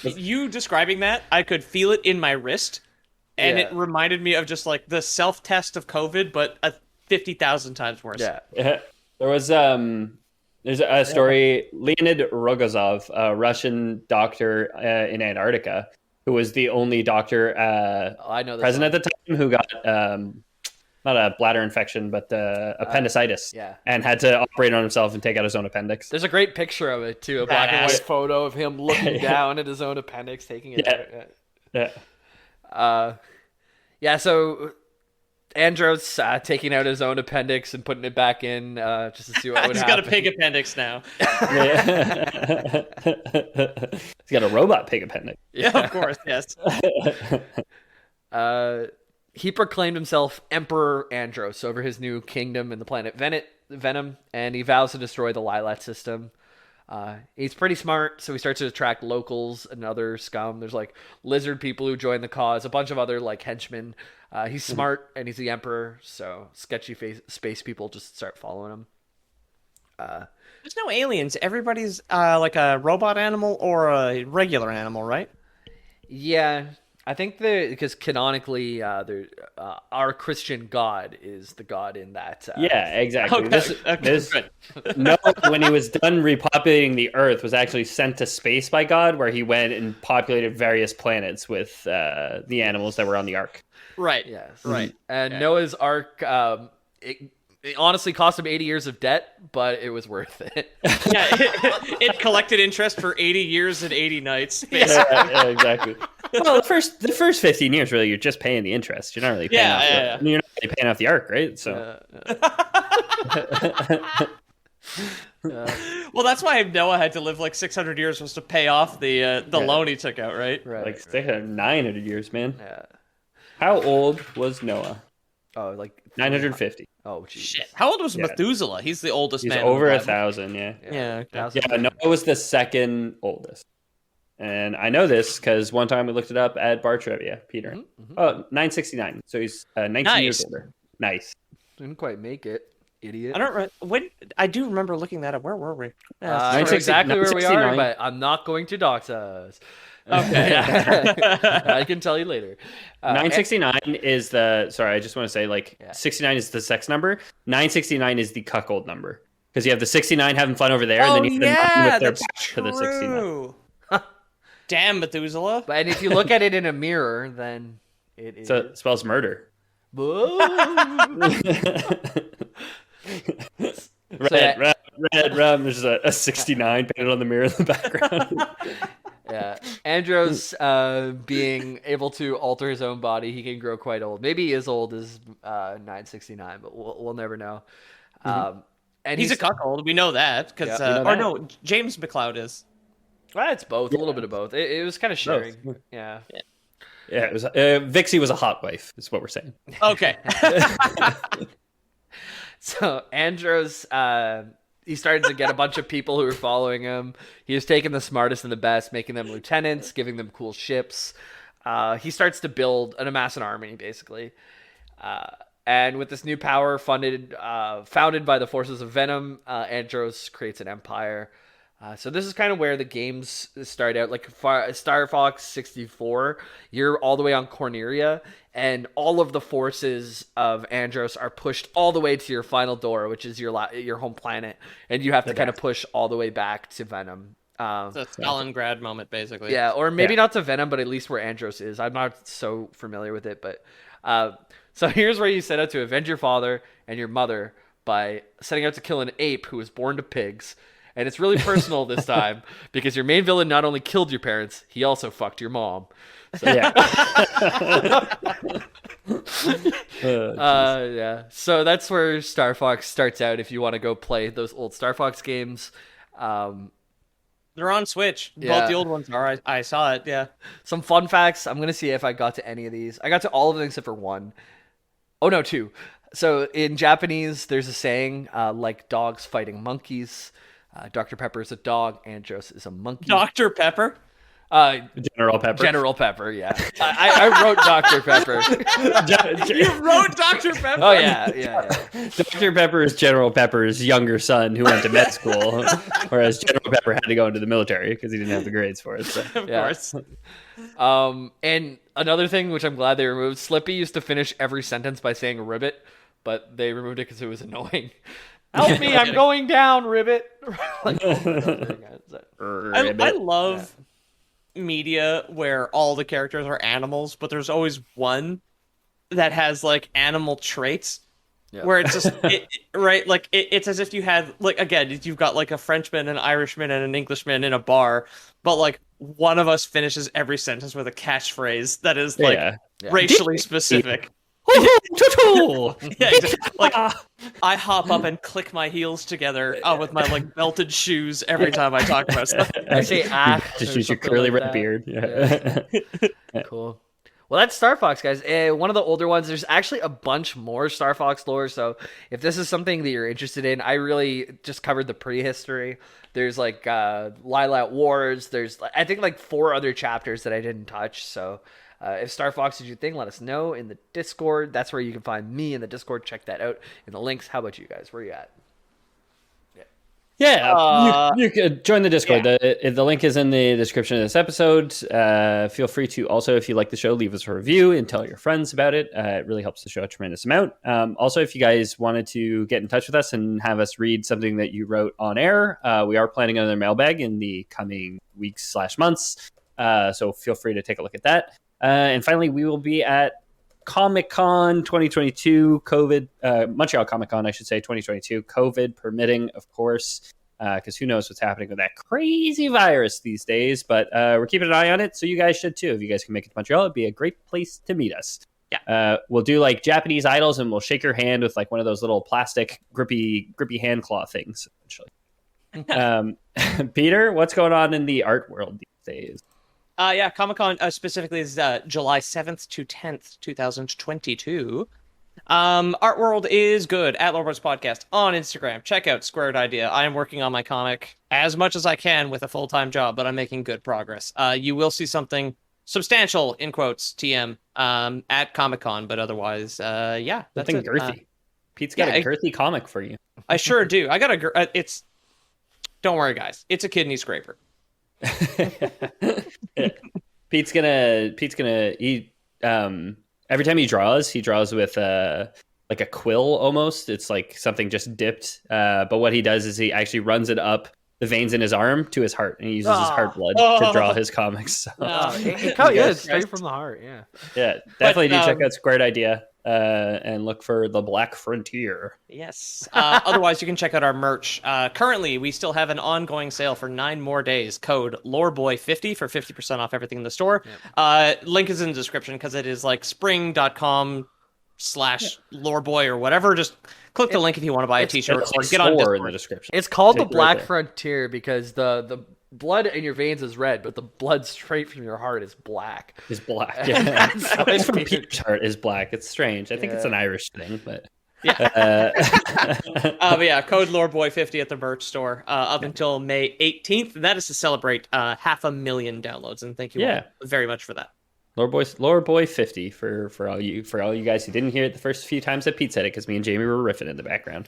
You describing that, I could feel it in my wrist, and it reminded me of just the self-test of COVID, but 50,000 times worse. Yeah. There was there's a story, Leonid Rogozov, a Russian doctor in Antarctica, who was the only doctor I know present at the time who got not a bladder infection, but appendicitis. And had to operate on himself and take out his own appendix. There's a great picture of it, too. A black and white photo of him looking down at his own appendix, taking it out. So Andross taking out his own appendix and putting it back in just to see what would happen. He's got a pig appendix now. He's got a robot pig appendix. Yeah, of course, yes. He proclaimed himself Emperor Andross over his new kingdom in the planet Venom, and he vows to destroy the Lilat system. He's pretty smart, so he starts to attract locals and other scum. There's lizard people who join the cause, a bunch of other henchmen. He's smart, and he's the Emperor, so sketchy space people just start following him. There's no aliens. Everybody's a robot animal or a regular animal, right? Yeah. I think because canonically, our Christian God is the God in that. Yeah, exactly. Okay. Noah, when he was done repopulating the Earth, was actually sent to space by God, where he went and populated various planets with the animals that were on the Ark. Right. Yes. Right. And Noah's Ark, it honestly cost him 80 years of debt, but it was worth it. Yeah, it collected interest for 80 years and 80 nights. Yeah, exactly. Well, the first 15 years, really, you're just paying the interest. You're not really paying you're not really paying off the arc, right? So. Well, that's why Noah had to live like 600 years was to pay off the loan he took out, right? Like 600, 900 years, man. Yeah. How old was Noah? Oh, like 950. Oh, geez. Shit. How old was Methuselah? He's the oldest He's man. over 1,000, yeah. Yeah. Okay. Yeah, Noah was the second oldest. And I know this because one time we looked it up at Bar Trivia, Peter. Mm-hmm. Oh, 969. So he's 19 years older. Nice. Didn't quite make it, idiot. I do remember looking that up. Where were we? I know exactly where we are, but I'm not going to dox us. Okay. I can tell you later. 969 is the... Sorry, I just want to say, 69 is the sex number. 969 is the cuckold number. Because you have the 69 having fun over there, and then you have the with their back to the 69. Damn, Methuselah. And if you look at it in a mirror, then it is... So it spells murder. Red, there's a 69 painted on the mirror in the background. Yeah, Andross being able to alter his own body, he can grow quite old. Maybe he is old as 969, but we'll never know. And he's a cuckold. We know that because, no, James McCloud is. Well, it's both. A little bit of both. It was kind of sharing. Both. Yeah. Yeah, it was. Vixie was a hot wife. Is what we're saying. Okay. So Andross, he started to get a bunch of people who were following him. He was taking the smartest and the best, making them lieutenants, giving them cool ships. He starts to amass an army, basically. And with this new power founded by the forces of Venom, Andross creates an empire. So this is kind of where the games start out. Like Star Fox 64, you're all the way on Corneria, and all of the forces of Andross are pushed all the way to your final door, which is your home planet, and you have to kind of push all the way back to Venom. It's a Stalingrad moment, basically. Yeah, or maybe not to Venom, but at least where Andross is. I'm not so familiar with it, but so here's where you set out to avenge your father and your mother by setting out to kill an ape who was born to pigs. And it's really personal this time because your main villain not only killed your parents, he also fucked your mom. So, yeah. So that's where Star Fox starts out if you want to go play those old Star Fox games. They're on Switch. Yeah. Both the old ones are. I saw it, yeah. Some fun facts. I'm going to see if I got to any of these. I got to all of them except for one. Oh, no, two. So in Japanese, there's a saying, like dogs fighting monkeys. Dr. Pepper is a dog. Andross is a monkey. Dr. Pepper? General Pepper. General Pepper, yeah. I wrote Dr. Pepper. You wrote Dr. Pepper? Oh, yeah. Dr. Pepper is General Pepper's younger son who went to med school, whereas General Pepper had to go into the military because he didn't have the grades for it. So. Of course. And another thing, which I'm glad they removed, Slippy used to finish every sentence by saying ribbit, but they removed it because it was annoying. Help me, I'm going down, Ribbit. I love media where all the characters are animals, but there's always one that has like animal traits. Yeah. Where it's just right, like it's as if you had again, you've got like a Frenchman, an Irishman, and an Englishman in a bar, but like one of us finishes every sentence with a catchphrase that is racially specific. Yeah, exactly. Like I hop up and click my heels together with my like belted shoes every time I talk about stuff. I say just use your curly red beard. Yeah. Cool. Well, that's Star Fox, guys. One of the older ones. There's actually a bunch more Star Fox lore. So if this is something that you're interested in, I really just covered the prehistory. There's like Lilat Wars. There's I think like 4 other chapters that I didn't touch. So. If Star Fox is your thing, let us know in the Discord. That's where you can find me in the Discord. Check that out in the links. How about you guys? Where are you at? Yeah, you could join the Discord. Yeah. The link is in the description of this episode. Feel free to also, if you like the show, leave us a review and tell your friends about it. It really helps the show a tremendous amount. Also, if you guys wanted to get in touch with us and have us read something that you wrote on air, we are planning another mailbag in the coming weeks/months. So feel free to take a look at that. And finally, we will be at Comic-Con 2022, Montreal Comic-Con, I should say, 2022, COVID permitting, of course. because who knows what's happening with that crazy virus these days. But we're keeping an eye on it, so you guys should too. If you guys can make it to Montreal, it'd be a great place to meet us. Yeah. We'll do like Japanese idols, and we'll shake your hand with like one of those little plastic grippy hand claw things, essentially. Peter, what's going on in the art world these days? Yeah, Comic-Con specifically is July 7th to 10th, 2022. Art World is good at Loreboys Podcast on Instagram. Check out Squared Idea. I am working on my comic as much as I can with a full-time job, but I'm making good progress. You will see something substantial, in quotes, TM, at Comic-Con, but otherwise, yeah, that's something it. girthy. Pete's got a girthy comic for you. I sure do. I got it's, don't worry, guys. It's a kidney scraper. Pete's gonna eat, every time he draws with like a quill almost. It's like something just dipped. But what he does is he actually runs it up the veins in his arm to his heart, and he uses his heart blood to draw his comics. So. It's straight from the heart. Yeah, definitely do check out Squared Idea and look for the Black Frontier. Yes. Otherwise, you can check out our merch. Currently, we still have an ongoing sale for 9 more days. Code LoreBoy50 for 50% off everything in the store. Yep. Link is in the description because it is like spring.com/loreboy or whatever. Just click the link if you want to buy a t-shirt or get on Discord. In the description. It's called the Black Frontier because the blood in your veins is red, but the blood straight from your heart is black. Is black. Yeah. It's from Peter's heart is black. It's strange. I think it's an Irish thing, but yeah. But yeah, code LoreBoy50 at the merch store up until May 18th. That is to celebrate 500,000 downloads, and thank you all very much for that. Loreboy50 for all you guys who didn't hear it the first few times that Pete said it, because me and Jamie were riffing in the background.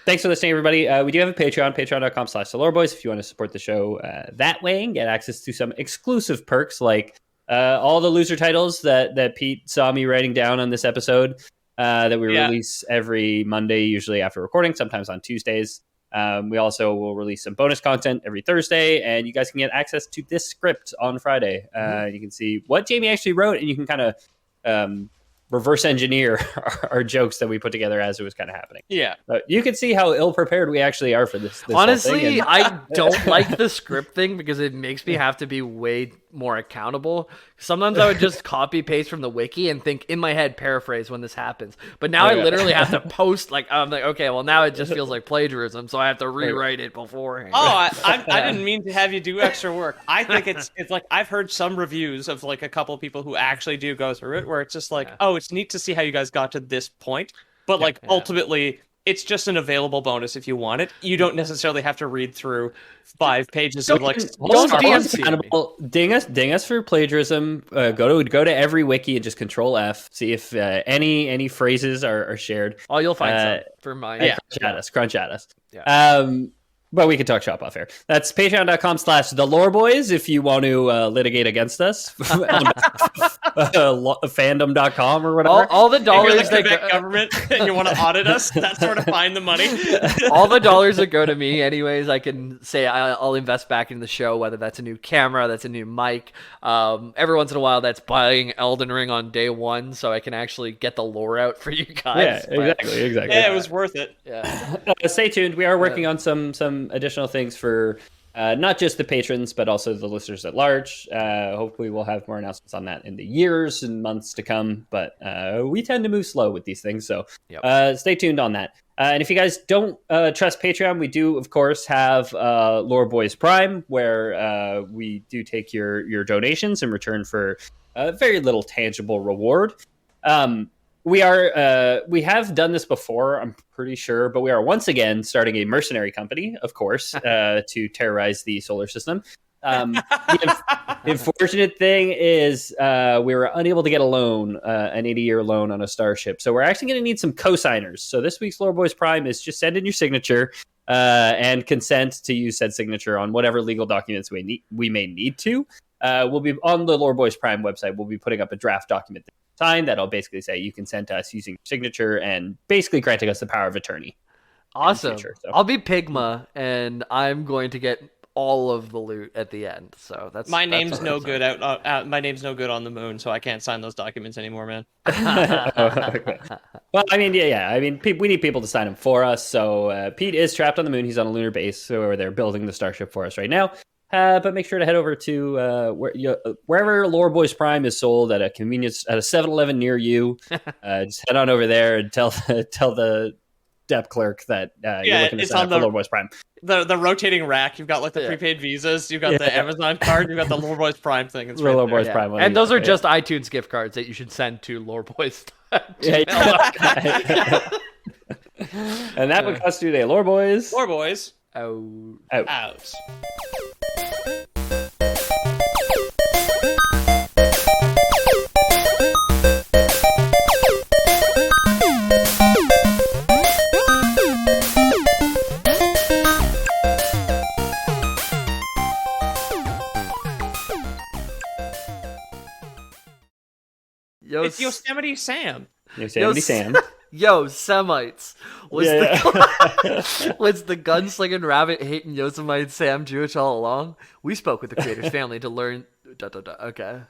Thanks for listening, everybody. We do have a Patreon, patreon.com/theloreboys, if you want to support the show that way and get access to some exclusive perks like all the loser titles that Pete saw me writing down on this episode that we release every Monday, usually after recording, sometimes on Tuesdays. We also will release some bonus content every Thursday, and you guys can get access to this script on Friday. You can see what Jamie actually wrote, and you can kind of reverse engineer our jokes that we put together as it was kind of happening. Yeah. You can see how ill-prepared we actually are for this Honestly, I don't like the script thing because it makes me have to be way more accountable. Sometimes I would just copy paste from the wiki and think in my head, paraphrase when this happens. But now I literally have to post, I'm like, okay, well now it just feels like plagiarism, so I have to rewrite it beforehand. Oh, I didn't mean to have you do extra work. I think it's like I've heard some reviews of like a couple of people who actually do go through it where it's just like, oh, it's neat to see how you guys got to this point. But ultimately, it's just an available bonus if you want it. You don't necessarily have to read through 5 pages of like. Ding us for plagiarism. Go to every wiki and just Control F. See if any phrases are shared. Oh, you'll find some for mine. Crunch at us. Yeah. But we can talk shop off air. That's patreon.com/theloreboys if you want to litigate against us. Fandom.com or whatever. All the dollars that go government and you want to audit us, that's where to find the money. All the dollars that go to me anyways, I can say I'll invest back in the show, whether that's a new camera, that's a new mic. Every once in a while that's buying Elden Ring on day 1 so I can actually get the lore out for you guys. Yeah, exactly. Yeah, it was worth it. Yeah. Stay tuned. We are working on some additional things for not just the patrons, but also the listeners at large. Hopefully we'll have more announcements on that in the years and months to come, but we tend to move slow with these things, so stay tuned on that. And if you guys don't trust Patreon, we do, of course, have Lore Boys Prime, where we do take your donations in return for very little tangible reward. We have done this before, I'm pretty sure, but we are once again starting a mercenary company, of course, to terrorize the solar system. The unfortunate thing is we were unable to get a loan, an 80-year loan on a starship. So we're actually going to need some co-signers. So this week's Lore Boys Prime is just send in your signature and consent to use said signature on whatever legal documents we may need to. We'll be on the Lore Boys Prime website. We'll be putting up a draft document sign that'll basically say you consent to us using your signature and basically granting us the power of attorney. Awesome. Future, so. I'll be Pigma, and I'm going to get all of the loot at the end. So that's my that's name's what no I'm good my name's no good on the moon, so I can't sign those documents anymore, man. Okay. Well, I mean, yeah. I mean, we need people to sign them for us. So Pete is trapped on the moon. He's on a lunar base, so they're building the starship for us right now. But make sure to head over to wherever Lore Boys Prime is sold at a 7-Eleven near you. Just head on over there and tell the dep clerk that you're looking to sign up for Lore Boys Prime. The rotating rack. You've got like the prepaid visas. You've got the Amazon card. You've got the Lore Boys Prime thing. It's right Lore Boys Yeah. Prime, And those are just iTunes gift cards that you should send to Lore Boys. And that would cost today, Lore Boys. Lore Boys. Out. It's Yosemite Sam. Yosemite Sam. Yo, Semites. Was the gunslinging rabbit hating Yosemite Sam Jewish all along? We spoke with the creator's family to learn. Okay.